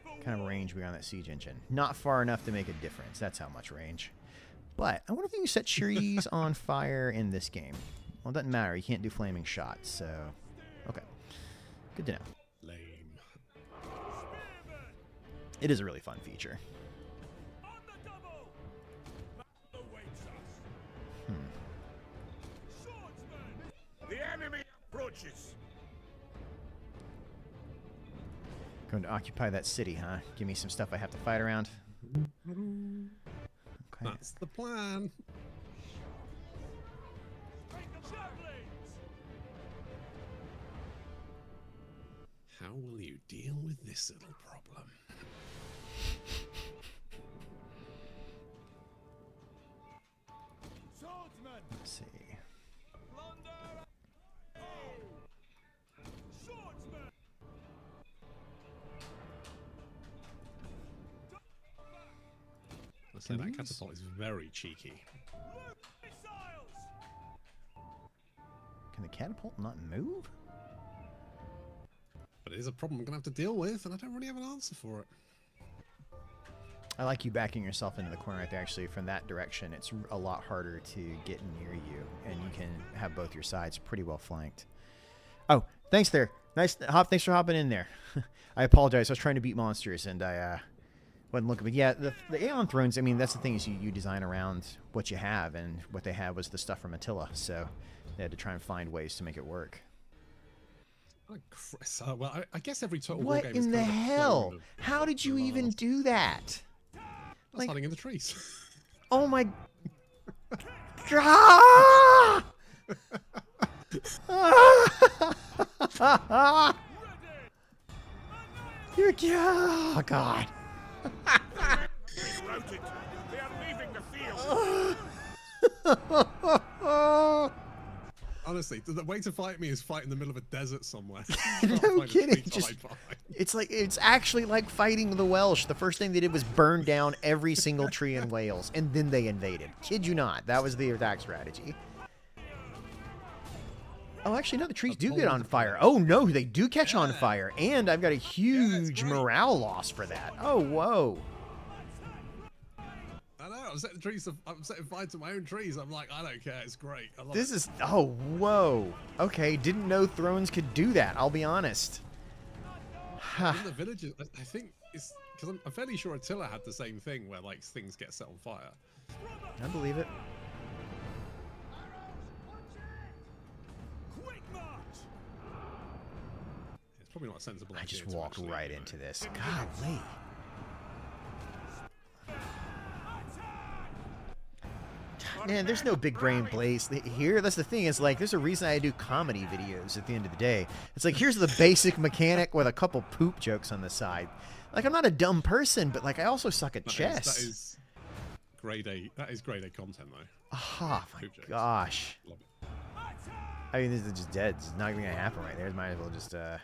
[SPEAKER 2] then, kind of range beyond that siege engine. Not far enough to make a difference. That's how much range. But I wonder if you can set trees on fire in this game. Well, it doesn't matter. You can't do flaming shots, so... Okay. Good to know.
[SPEAKER 1] Lame.
[SPEAKER 2] It is a really fun feature.
[SPEAKER 4] The enemy approaches.
[SPEAKER 2] Going to occupy that city, huh? Give me some stuff I have to fight around. Okay.
[SPEAKER 1] That's the plan. How will you deal with this little problem?
[SPEAKER 2] Let's see.
[SPEAKER 1] Let's say that catapult is very cheeky.
[SPEAKER 2] Can the catapult not move?
[SPEAKER 1] But it is a problem I'm going to have to deal with, and I don't really have an answer for it.
[SPEAKER 2] I like you backing yourself into the corner right there. Actually, from that direction, it's a lot harder to get near you, and you can have both your sides pretty well flanked. Oh, thanks there. Nice hop. Thanks for hopping in there. I apologize. I was trying to beat monsters, and I wasn't looking. But yeah, the Aeon Thrones, I mean, that's the thing is you design around what you have, and what they had was the stuff from Attila, so they had to try and find ways to make it work.
[SPEAKER 1] Well, I guess every Total War
[SPEAKER 2] What
[SPEAKER 1] game is
[SPEAKER 2] in the
[SPEAKER 1] kind of a
[SPEAKER 2] hell?
[SPEAKER 1] clone of
[SPEAKER 2] How did you
[SPEAKER 1] the
[SPEAKER 2] even
[SPEAKER 1] last.
[SPEAKER 2] do that?
[SPEAKER 1] That's
[SPEAKER 2] Like-
[SPEAKER 1] hiding in the trees.
[SPEAKER 2] Oh my... Ah! Ah! You're... Oh, God.
[SPEAKER 4] Rerouted. They are leaving the field.
[SPEAKER 1] Honestly, the way to fight me is fight in the middle of a desert somewhere.
[SPEAKER 2] No kidding. It's like it's actually like fighting the Welsh. The first thing they did was burn down every single tree in Wales, and then they invaded. Kid you not. That was the attack strategy. Oh, actually, no, the trees do get on fire. Oh, no, they do catch on fire. And I've got a huge morale loss for that. Oh, whoa.
[SPEAKER 1] I know. I'm setting trees. I'm setting fire to my own trees. I'm like, I don't care. It's great. I love
[SPEAKER 2] This
[SPEAKER 1] it.
[SPEAKER 2] is... Oh, whoa. Okay, didn't know Thrones could do that. I'll be honest. Huh.
[SPEAKER 1] In the villages, I think it's because I'm fairly sure Attila had the same thing where like things get set on fire.
[SPEAKER 2] I believe it.
[SPEAKER 3] Quick march!
[SPEAKER 1] It's probably not a sensible
[SPEAKER 2] I
[SPEAKER 1] idea
[SPEAKER 2] just
[SPEAKER 1] to
[SPEAKER 2] walked
[SPEAKER 1] actually,
[SPEAKER 2] right
[SPEAKER 1] you know,
[SPEAKER 2] into this. Golly. Man, there's no big brain plays here. That's the thing. Is like, there's a reason I do comedy videos at the end of the day. It's like, here's the basic mechanic with a couple poop jokes on the side. Like, I'm not a dumb person, but like, I also suck at chess.
[SPEAKER 1] That is grade A. That is grade A content though.
[SPEAKER 2] Oh my
[SPEAKER 1] Poop jokes.
[SPEAKER 2] gosh.
[SPEAKER 1] Love it.
[SPEAKER 2] I mean, this is just dead. It's not even gonna happen right there. Might as well just
[SPEAKER 3] Battle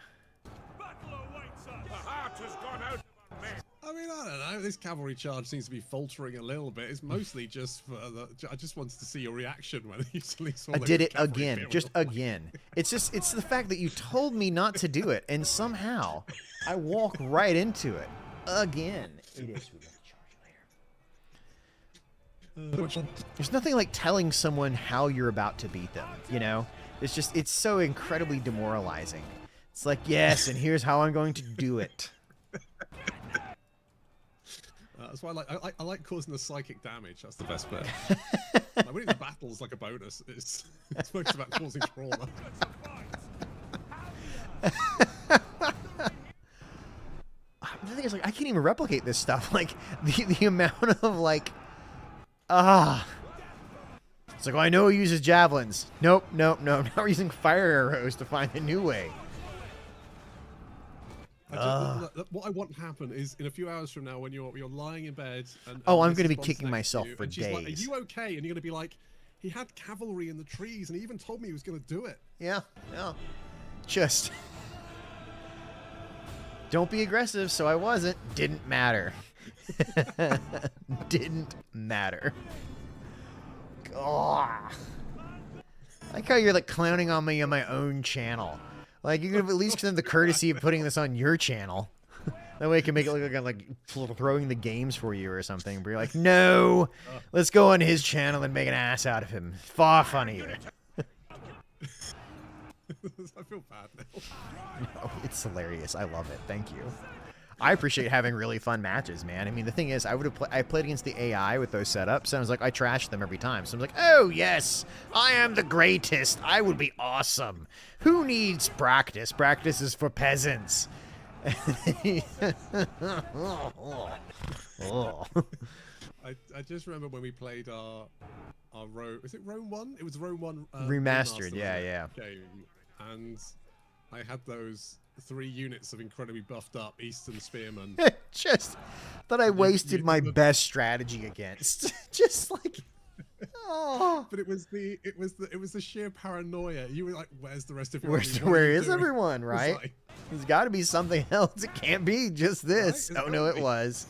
[SPEAKER 3] awaits us!
[SPEAKER 4] The heart has gone out of our men.
[SPEAKER 1] I mean, I don't know. This cavalry charge seems to be faltering a little bit. It's mostly just for the. I just wanted to see your reaction when you suddenly saw.
[SPEAKER 2] I
[SPEAKER 1] the
[SPEAKER 2] did it
[SPEAKER 1] cavalry
[SPEAKER 2] again,
[SPEAKER 1] appear
[SPEAKER 2] just
[SPEAKER 1] on the
[SPEAKER 2] again. It's the fact that you told me not to do it, and somehow I walk right into it again. It is. There's nothing like telling someone how you're about to beat them, you know? It's so incredibly demoralizing. It's like, yes, and here's how I'm going to do it.
[SPEAKER 1] That's why I like causing the psychic damage. That's the best bit. Like, winning the battle's like a bonus. It's mostly about causing trauma.
[SPEAKER 2] The thing is, like, I can't even replicate this stuff. Like, the amount of, like, It's like, well, I know he uses javelins. Nope. Now we're using fire arrows to find a new way.
[SPEAKER 1] What I want to happen is in a few hours from now, when you're lying in bed, and
[SPEAKER 2] Oh, I'm
[SPEAKER 1] Mrs.
[SPEAKER 2] gonna be
[SPEAKER 1] Bond's
[SPEAKER 2] kicking
[SPEAKER 1] next to
[SPEAKER 2] myself
[SPEAKER 1] you,
[SPEAKER 2] for
[SPEAKER 1] and she's like,
[SPEAKER 2] days.
[SPEAKER 1] "Are you okay?" And you're gonna be like, "He had cavalry in the trees, and he even told me he was gonna do it."
[SPEAKER 2] Yeah. Just don't be aggressive, so I wasn't. Didn't matter. Didn't matter. Oh. I like how you're like clowning on me on my own channel. Like, you could have at least done the courtesy of putting this on your channel. That way I can make it look like I'm like throwing the games for you or something. But you're like, no, let's go on his channel and make an ass out of him. Far funnier.
[SPEAKER 1] I feel bad now.
[SPEAKER 2] Oh, it's hilarious. I love it. Thank you. I appreciate having really fun matches, man. I mean, the thing is, I played against the AI with those setups, and I was like, I trashed them every time. So I'm like, oh, yes, I am the greatest. I would be awesome. Who needs practice? Practice is for peasants. Oh.
[SPEAKER 1] I just remember when we played our Rome. Is it Rome 1? It was Rome 1
[SPEAKER 2] Remastered,
[SPEAKER 1] wasn't
[SPEAKER 2] yeah,
[SPEAKER 1] it?
[SPEAKER 2] yeah.
[SPEAKER 1] Game. And I had those 3 units of incredibly buffed up Eastern spearmen.
[SPEAKER 2] Just that I wasted my best strategy against. Just like, oh.
[SPEAKER 1] But it was the sheer paranoia. You were like, "Where's the rest of your
[SPEAKER 2] Where's,
[SPEAKER 1] army? What are
[SPEAKER 2] where
[SPEAKER 1] you
[SPEAKER 2] is
[SPEAKER 1] doing?"
[SPEAKER 2] everyone,
[SPEAKER 1] It was
[SPEAKER 2] right?
[SPEAKER 1] like,
[SPEAKER 2] There's got to be something else. It can't be just this.
[SPEAKER 1] Right,
[SPEAKER 2] Oh, no, it
[SPEAKER 1] exactly.
[SPEAKER 2] was.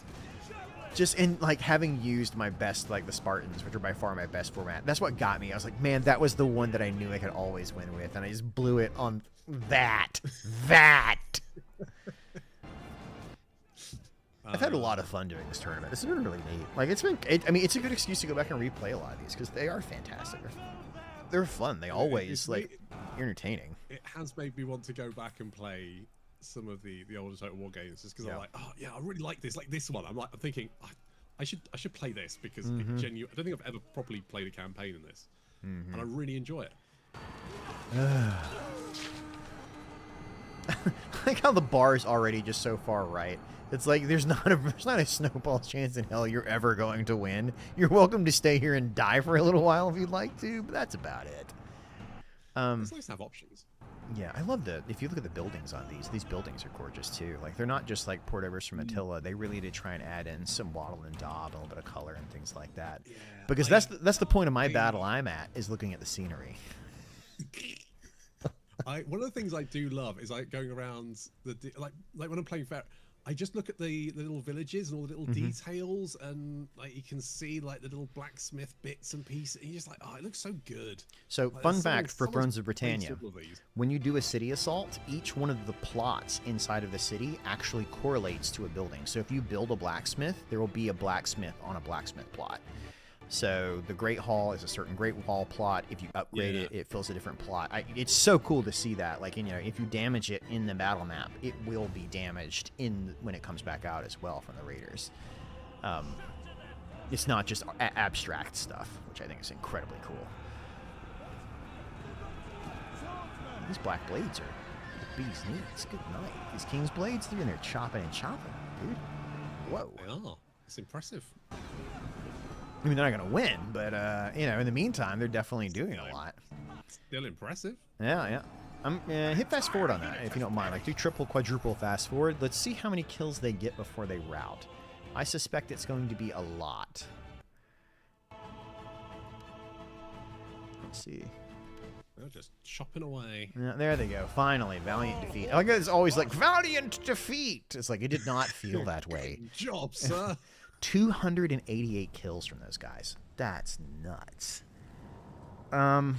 [SPEAKER 2] Just in, like, having used my best, like, the Spartans, which are by far my best format. That's what got me. I was like, man, that was the one that I knew I could always win with. And I just blew it on that. I've had a lot of fun doing this tournament. This has been really neat. Like, I mean, it's a good excuse to go back and replay a lot of these because they are fantastic. They're fun. They always, entertaining.
[SPEAKER 1] It has made me want to go back and play some of the older Total War games just because I'm like, oh yeah, I really like this one. I'm thinking I should play this because I don't think I've ever properly played a campaign in this, and I really enjoy it.
[SPEAKER 2] I like how the bar is already just so far right. It's like there's not a snowball's chance in hell you're ever going to win. You're welcome to stay here and die for a little while if you'd like to, but that's about it.
[SPEAKER 1] It's nice to have options.
[SPEAKER 2] Yeah, I love if you look at the buildings on these buildings are gorgeous too. Like, they're not just like port overs from Attila. They really did try and add in some wattle and daub, a little bit of color and things like that. Yeah, because that's the point of my battle I'm at, is looking at the scenery.
[SPEAKER 1] One of the things I do love is like going around like when I'm playing fair, I just look at the little villages and all the little details, and like you can see like the little blacksmith bits and pieces, and you're just like, oh, it looks so good.
[SPEAKER 2] So, like, fun fact for Thrones of Britannia, when you do a city assault, each one of the plots inside of the city actually correlates to a building. So if you build a blacksmith, there will be a blacksmith on a blacksmith plot. So the Great Hall is a certain Great Hall plot. If you upgrade it, it fills a different plot. It's so cool to see that. Like, if you damage it in the battle map, it will be damaged when it comes back out as well from the raiders. It's not just abstract stuff, which I think is incredibly cool. These black blades are the bee's knees. Good night. These king's blades, they're in there chopping and chopping, dude. Whoa.
[SPEAKER 1] They are. It's impressive.
[SPEAKER 2] I mean, they're not going to win, but, in the meantime, they're definitely doing a lot.
[SPEAKER 1] Still impressive.
[SPEAKER 2] Yeah. Hit fast forward on that, if you don't mind. Like, do triple, quadruple fast forward. Let's see how many kills they get before they rout. I suspect it's going to be a lot. Let's see.
[SPEAKER 1] They're just chopping away.
[SPEAKER 2] Yeah, there they go. Finally, valiant defeat. I guess it's always like, valiant defeat. It's like, it did not feel that way.
[SPEAKER 1] Good job, sir.
[SPEAKER 2] 288 kills from those guys. That's nuts. And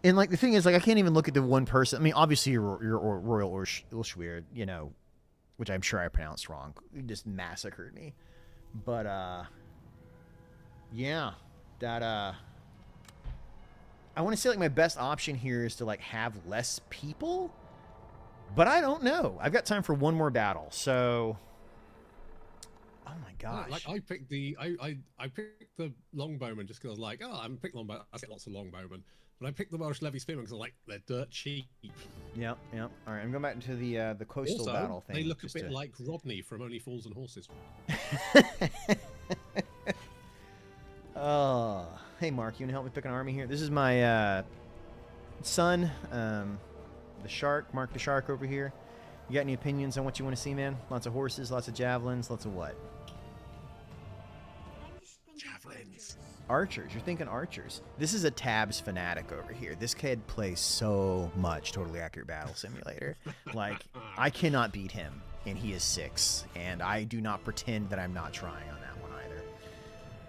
[SPEAKER 2] like the thing is, like, I can't even look at the one person. I mean, obviously your Royal Ulshweir, which I'm sure I pronounced wrong, just massacred me. But yeah, that I want to say like my best option here is to like have less people, but I don't know. I've got time for one more battle, so. Oh my gosh!
[SPEAKER 1] Like I picked I picked the longbowmen just because I was like, oh, I haven't picked longbowmen. I get lots of longbowmen, but I picked the Welsh levy spearmen because I like they're dirt cheap.
[SPEAKER 2] Yep. All right, I'm going back into the coastal
[SPEAKER 1] also,
[SPEAKER 2] battle thing.
[SPEAKER 1] They look a bit like Rodney from Only Fools and Horses.
[SPEAKER 2] Oh, hey Mark, you want to help me pick an army here? This is my son, the shark, Mark the shark over here. You got any opinions on what you want to see, man? Lots of horses, lots of javelins, lots of what?
[SPEAKER 1] Javelins.
[SPEAKER 2] Archers. You're thinking archers. This is a Tabs fanatic over here. This kid plays so much Totally Accurate Battle Simulator. Like, I cannot beat him, and he is 6. And I do not pretend that I'm not trying on that one either.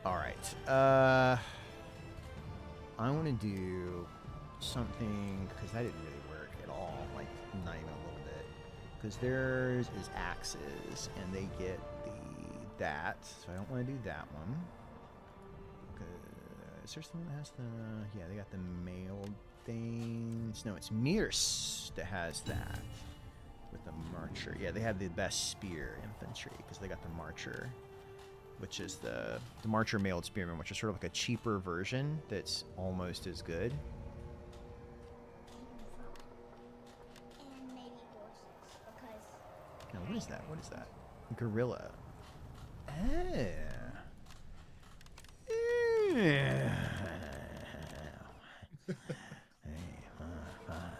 [SPEAKER 2] All right. I want to do something, because that didn't really work at all. Like, not even a little bit. Because theirs is axes, and they get that. So I don't want to do that one. Is there someone that has the... Yeah, they got the mailed things. No, it's Mears that has that. With the Marcher. Yeah, they have the best spear infantry because they got the Marcher. Which is the Marcher mailed spearman, which is sort of like a cheaper version that's almost as good.
[SPEAKER 5] And maybe horses, because...
[SPEAKER 2] No, what is that? What is that? Gorilla.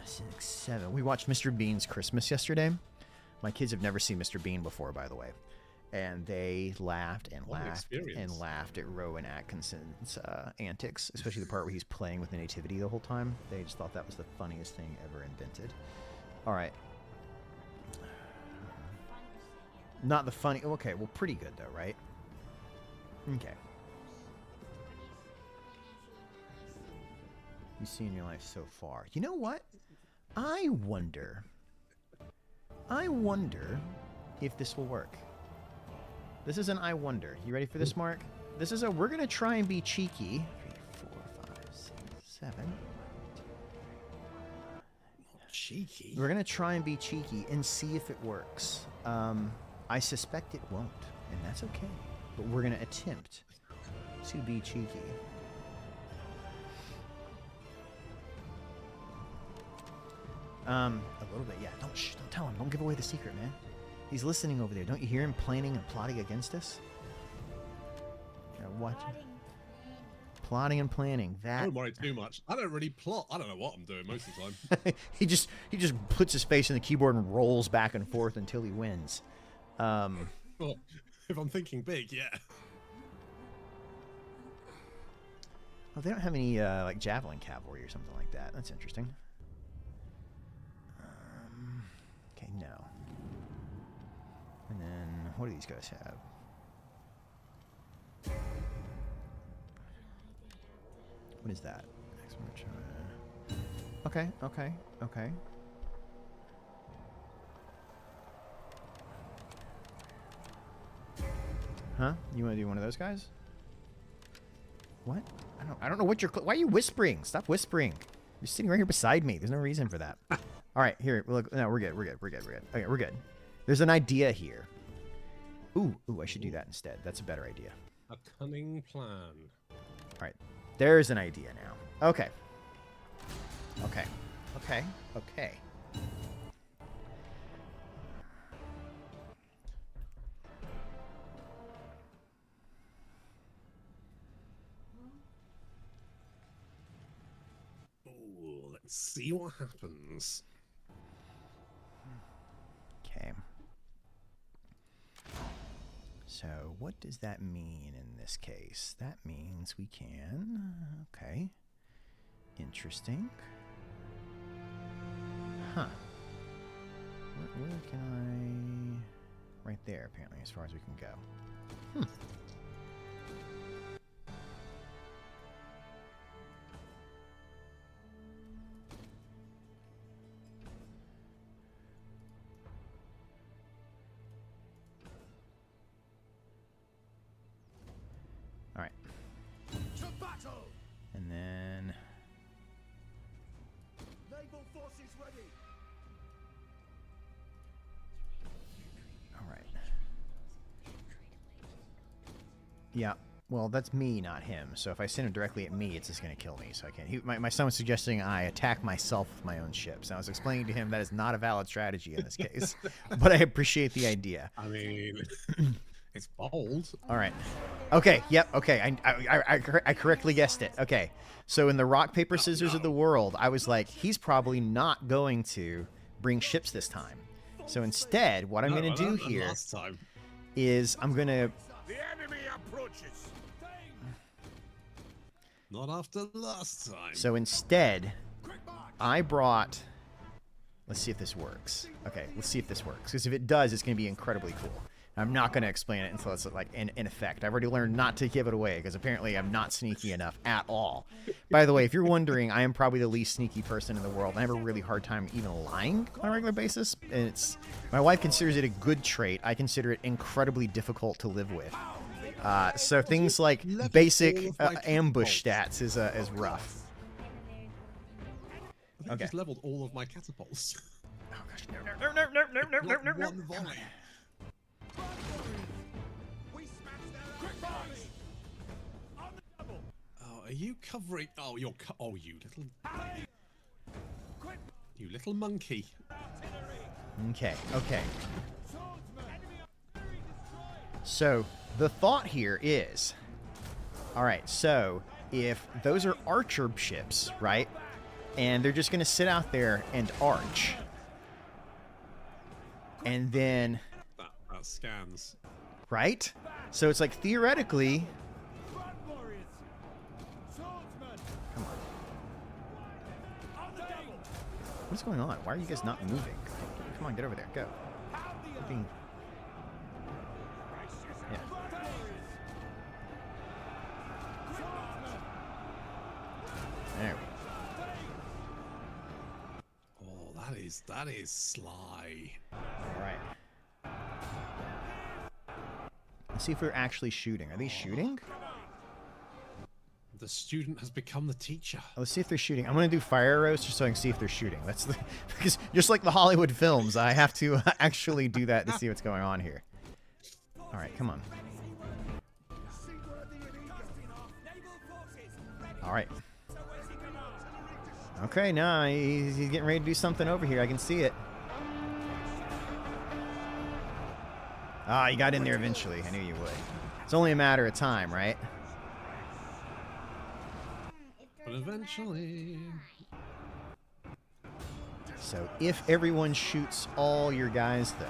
[SPEAKER 2] Six, 7. We watched Mr. Bean's Christmas yesterday. My kids have never seen Mr. Bean before, by the way. And they laughed and laughed and laughed at Rowan Atkinson's antics, especially the part where he's playing with the nativity the whole time. They just thought that was the funniest thing ever invented. All right. Not the funny. Okay, well, pretty good, though, right? Okay. You see in your life so far. You know what? I wonder if this will work. This is an I wonder. You ready for this, Mark? This is a we're gonna try and be cheeky. 3, 4, 5, 6, 7.
[SPEAKER 1] Cheeky.
[SPEAKER 2] We're gonna try and be cheeky and see if it works. I suspect it won't, and that's okay. But we're gonna attempt to be cheeky. A little bit, yeah. Don't tell him. Don't give away the secret, man. He's listening over there. Don't you hear him planning and plotting against us? Yeah, what? Plotting and planning.
[SPEAKER 1] I
[SPEAKER 2] That
[SPEAKER 1] don't worry too much. I don't really plot. I don't know what I'm doing most of the time.
[SPEAKER 2] he just puts his face in the keyboard and rolls back and forth until he wins.
[SPEAKER 1] Well, if I'm thinking big, yeah.
[SPEAKER 2] Oh, they don't have any like javelin cavalry or something like that. That's interesting. Okay, no. And then what do these guys have? What is that? Okay. Huh? You want to do one of those guys? What? I don't know what you're. Why are you whispering? Stop whispering. You're sitting right here beside me. There's no reason for that. All right, here. Look, no, we're good. Okay, we're good. There's an idea here. Ooh, I should do that instead. That's a better idea.
[SPEAKER 1] A cunning plan.
[SPEAKER 2] All right, there's an idea now. Okay.
[SPEAKER 1] Ooh, let's see what happens.
[SPEAKER 2] Okay. So what does that mean in this case? That means we can... Okay. Interesting. Huh. Where can I... Right there, apparently, as far as we can go. All right.
[SPEAKER 3] To battle!
[SPEAKER 2] And then...
[SPEAKER 3] Naval forces ready!
[SPEAKER 2] All right. Yeah. Well, that's me, not him. So if I send him directly at me, it's just going to kill me. So I can't. My son was suggesting I attack myself with my own ships. And I was explaining to him that is not a valid strategy in this case. But I appreciate the idea.
[SPEAKER 1] I mean, it's bold.
[SPEAKER 2] All right. Okay. Yep. Okay. I correctly guessed it. Okay. So in the rock, paper, scissors of the world, I was like, he's probably not going to bring ships this time. So instead, what I'm going to do here is I'm going to...
[SPEAKER 4] The enemy approaches.
[SPEAKER 1] Not after last time.
[SPEAKER 2] So instead, I brought... Let's see if this works. Okay, let's see if this works. Because if it does, it's going to be incredibly cool. I'm not going to explain it until it's like in effect. I've already learned not to give it away because apparently I'm not sneaky enough at all. By the way, if you're wondering, I am probably the least sneaky person in the world. I have a really hard time even lying on a regular basis. And it's my wife considers it a good trait. I consider it incredibly difficult to live with. So things like basic ambush stats is rough.
[SPEAKER 1] I think I just leveled all of my catapults.
[SPEAKER 2] Oh gosh, no.
[SPEAKER 1] One volley. Oh, are you covering? Oh, you're. Oh, you little monkey.
[SPEAKER 2] Okay. So the thought here is, all right. So if those are archer ships, right, and they're just going to sit out there and arch, and then
[SPEAKER 1] that scans.
[SPEAKER 2] Right? So it's like theoretically. Come on. What's going on? Why are you guys not moving? Come on, get over there. Go. Yeah. There we go.
[SPEAKER 1] Oh, that is sly.
[SPEAKER 2] All right. see if they're actually shooting. Are they shooting?
[SPEAKER 1] The student has become the teacher.
[SPEAKER 2] Let's see if they're shooting. I'm gonna do fire arrows just so I can see if they're shooting. That's the because just like the Hollywood films, I have to actually do that to see what's going on here. All right, come on. All right. Okay, now he's getting ready to do something over here. I can see it. Ah, he got in there eventually. I knew you would. It's only a matter of time, right?
[SPEAKER 1] But eventually...
[SPEAKER 2] So if everyone shoots all your guys, though,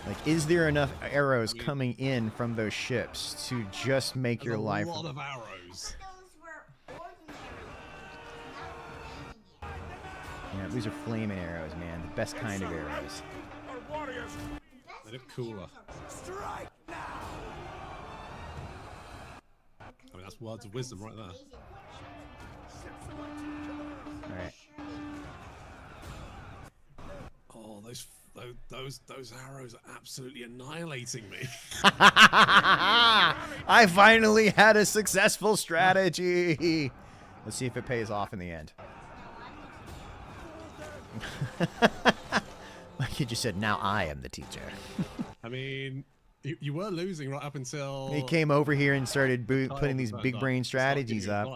[SPEAKER 2] like, is there enough arrows coming in from those ships to just make your life...
[SPEAKER 1] a lot of arrows.
[SPEAKER 2] Yeah, these are flaming arrows, man. The best kind of arrows.
[SPEAKER 4] Our warriors.
[SPEAKER 1] They look cooler.
[SPEAKER 3] Strike now!
[SPEAKER 1] I mean, that's words of wisdom right there.
[SPEAKER 2] Alright.
[SPEAKER 1] Oh, those arrows are absolutely annihilating me.
[SPEAKER 2] I finally had a successful strategy. Let's see if it pays off in the end. Like you just said, now I am the teacher.
[SPEAKER 1] I mean, you were losing right up until...
[SPEAKER 2] He came over here and started putting these big brain strategies up.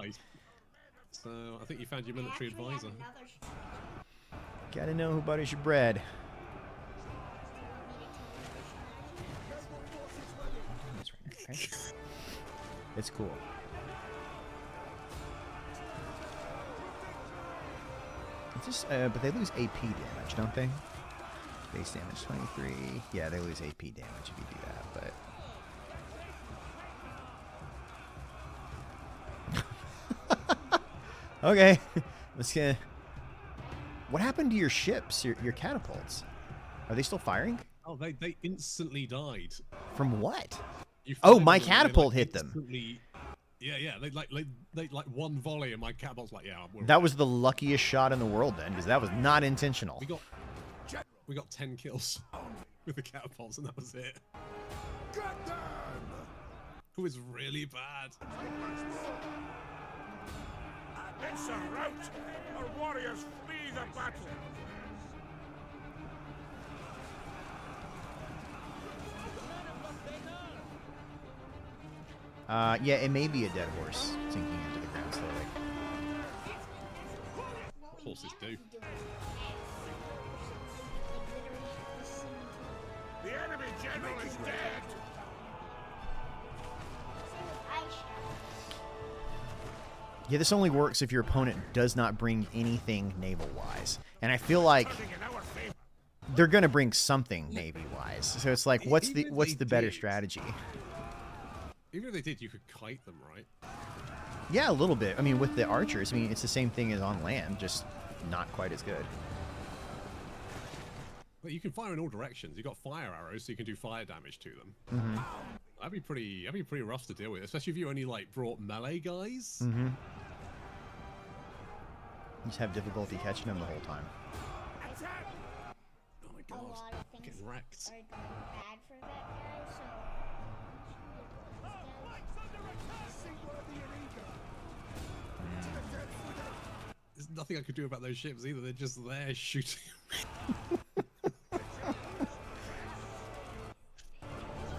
[SPEAKER 1] So I think you found your military advisor.
[SPEAKER 2] Gotta know who butters your bread. Okay. It's cool. It's just, but they lose AP damage, don't they? Base damage 23. Yeah, they lose AP damage if you do that, but... Okay. Let's get... What happened to your ships, your catapults? Are they still firing?
[SPEAKER 1] Oh, they instantly died.
[SPEAKER 2] From what?
[SPEAKER 1] You
[SPEAKER 2] Oh,
[SPEAKER 1] fired
[SPEAKER 2] my
[SPEAKER 1] them and they,
[SPEAKER 2] catapult
[SPEAKER 1] like,
[SPEAKER 2] hit them.
[SPEAKER 1] instantly- Yeah, they like one volley and my catapult's like, yeah.
[SPEAKER 2] That was the luckiest shot in the world then, because that was not intentional.
[SPEAKER 1] We got 10 kills with the catapults and that was it.
[SPEAKER 4] Get them!
[SPEAKER 1] It was really bad.
[SPEAKER 4] It's a rout! Our warriors flee the battle!
[SPEAKER 2] Yeah, it may be a dead horse sinking into the ground slowly.
[SPEAKER 1] Horses do.
[SPEAKER 4] The enemy general is dead!
[SPEAKER 2] Yeah, this only works if your opponent does not bring anything naval-wise. And I feel like
[SPEAKER 4] Turning in our favor.
[SPEAKER 2] they're going to bring something navy-wise. So it's like, what's
[SPEAKER 1] Even
[SPEAKER 2] the
[SPEAKER 1] if they
[SPEAKER 2] better
[SPEAKER 1] did.
[SPEAKER 2] strategy?
[SPEAKER 1] Even if they did, you could kite them, right?
[SPEAKER 2] Yeah, a little bit. I mean, with the archers, I mean, it's the same thing as on land, just not quite as good.
[SPEAKER 1] But you can fire in all directions. You've got fire arrows, so you can do fire damage to them.
[SPEAKER 2] Mm-hmm.
[SPEAKER 1] That'd be pretty rough to deal with, especially if you only like brought melee guys.
[SPEAKER 2] Mm-hmm. You just have difficulty catching them the whole time.
[SPEAKER 1] Oh my
[SPEAKER 5] A
[SPEAKER 1] god,
[SPEAKER 5] lot of things
[SPEAKER 1] getting wrecked.
[SPEAKER 5] are going bad for that guy, so...
[SPEAKER 1] There's nothing I could do about those ships either. They're just there shooting.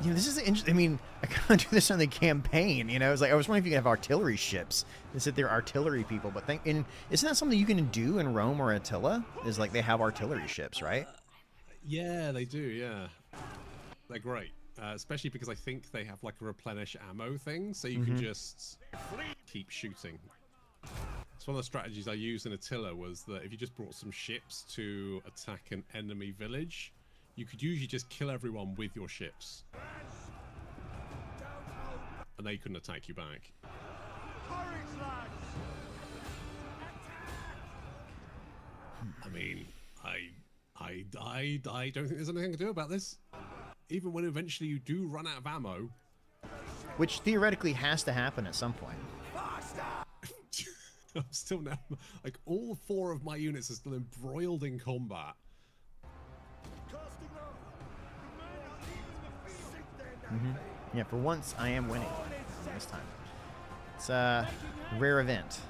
[SPEAKER 2] You know, this is interesting. I mean, I can't do this on the campaign. You know, it's like I was wondering if you could have artillery ships and sit there artillery people. But isn't that something you can do in Rome or Attila? Is like they have artillery ships, right?
[SPEAKER 1] Yeah, they do. Yeah, they're great, especially because I think they have like a replenish ammo thing, so you can just keep shooting. It's one of the strategies I used in Attila was that if you just brought some ships to attack an enemy village, you could usually just kill everyone with your ships. And they couldn't attack you back. I mean, I don't think there's anything to do about this. Even when eventually you do run out of ammo.
[SPEAKER 2] Which theoretically has to happen at some point.
[SPEAKER 1] I'm still now, like, all 4 of my units are still embroiled in combat.
[SPEAKER 2] Yeah, for once, I am winning this time. It's a rare event.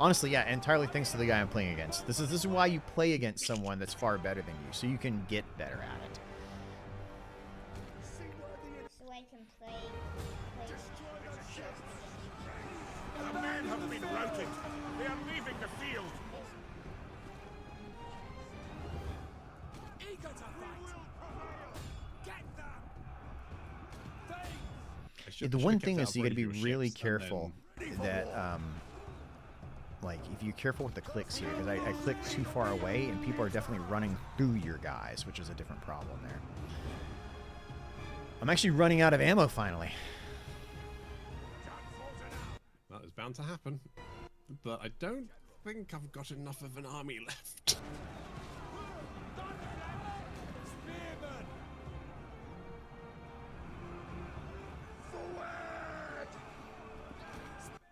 [SPEAKER 2] Honestly, yeah, entirely thanks to the guy I'm playing against. This is why you play against someone that's far better than you, so you can get better at it.
[SPEAKER 5] So I can play.
[SPEAKER 4] The men have been routed. They are leaving the field.
[SPEAKER 3] Eager to fight. Get them. Things.
[SPEAKER 2] The one thing is you got to be really careful that, like, if you're careful with the clicks here, because I clicked too far away, and people are definitely running through your guys, which is a different problem there. I'm actually running out of ammo finally.
[SPEAKER 1] That is bound to happen. But I don't think I've got enough of an army left.
[SPEAKER 3] Spearman.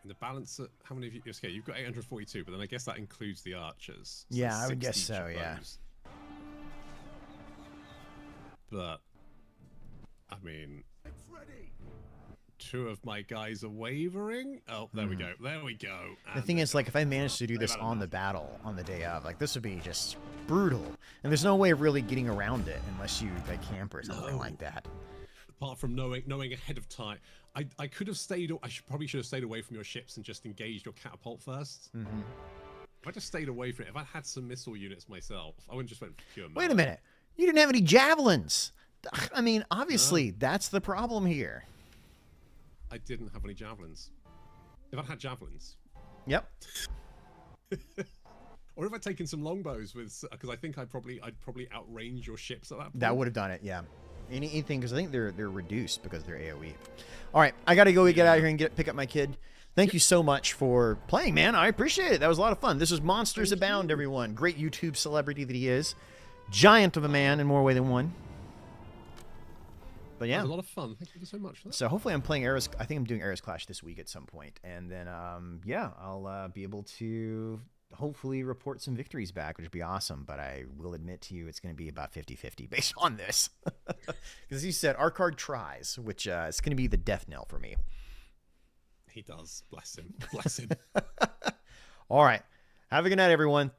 [SPEAKER 1] The balance at how many of you? Okay, you've got 842, but then I guess that includes the archers. So
[SPEAKER 2] Yeah, I would
[SPEAKER 1] 60
[SPEAKER 2] guess so,
[SPEAKER 1] each of
[SPEAKER 2] yeah.
[SPEAKER 1] those. But I mean, two of my guys are wavering. Oh, there we go. There we go.
[SPEAKER 2] The
[SPEAKER 1] And
[SPEAKER 2] thing is, like, if I managed to do
[SPEAKER 1] they've
[SPEAKER 2] this
[SPEAKER 1] had
[SPEAKER 2] on the
[SPEAKER 1] enough.
[SPEAKER 2] battle on the day of, like, this would be just brutal. And there's no way of really getting around it unless you, like, camp or something like that.
[SPEAKER 1] Apart from knowing ahead of time, I could have stayed. Probably should have stayed away from your ships and just engaged your catapult first. If I just stayed away from it, if I had some missile units myself, I wouldn't just went for pure.
[SPEAKER 2] Wait a minute. You didn't have any javelins. I mean, obviously, that's the problem here.
[SPEAKER 1] I didn't have any javelins. If I'd had javelins,
[SPEAKER 2] Yep.
[SPEAKER 1] or if I'd taken some longbows with, because I think I'd probably outrange your ships at that point.
[SPEAKER 2] That would have done it, yeah. Anything, because I think they're reduced because they're AoE. All right, I got to go get out of here and pick up my kid. Thank you so much for playing, man. I appreciate it. That was a lot of fun. This is Monsters Abound, everyone. Great YouTube celebrity that he is. Giant of a man in more way than one. But
[SPEAKER 1] It
[SPEAKER 2] yeah.
[SPEAKER 1] was a lot of fun. Thank you so much for that.
[SPEAKER 2] So hopefully I'm playing ERAS. I think I'm doing ERAS Clash this week at some point. And then, yeah, I'll be able to hopefully report some victories back, which would be awesome. But I will admit to you, it's going to be about 50-50 based on this. Because as you said, our card tries, which is going to be the death knell for me.
[SPEAKER 1] He does. Bless him. Bless him.
[SPEAKER 2] All right. Have a good night, everyone.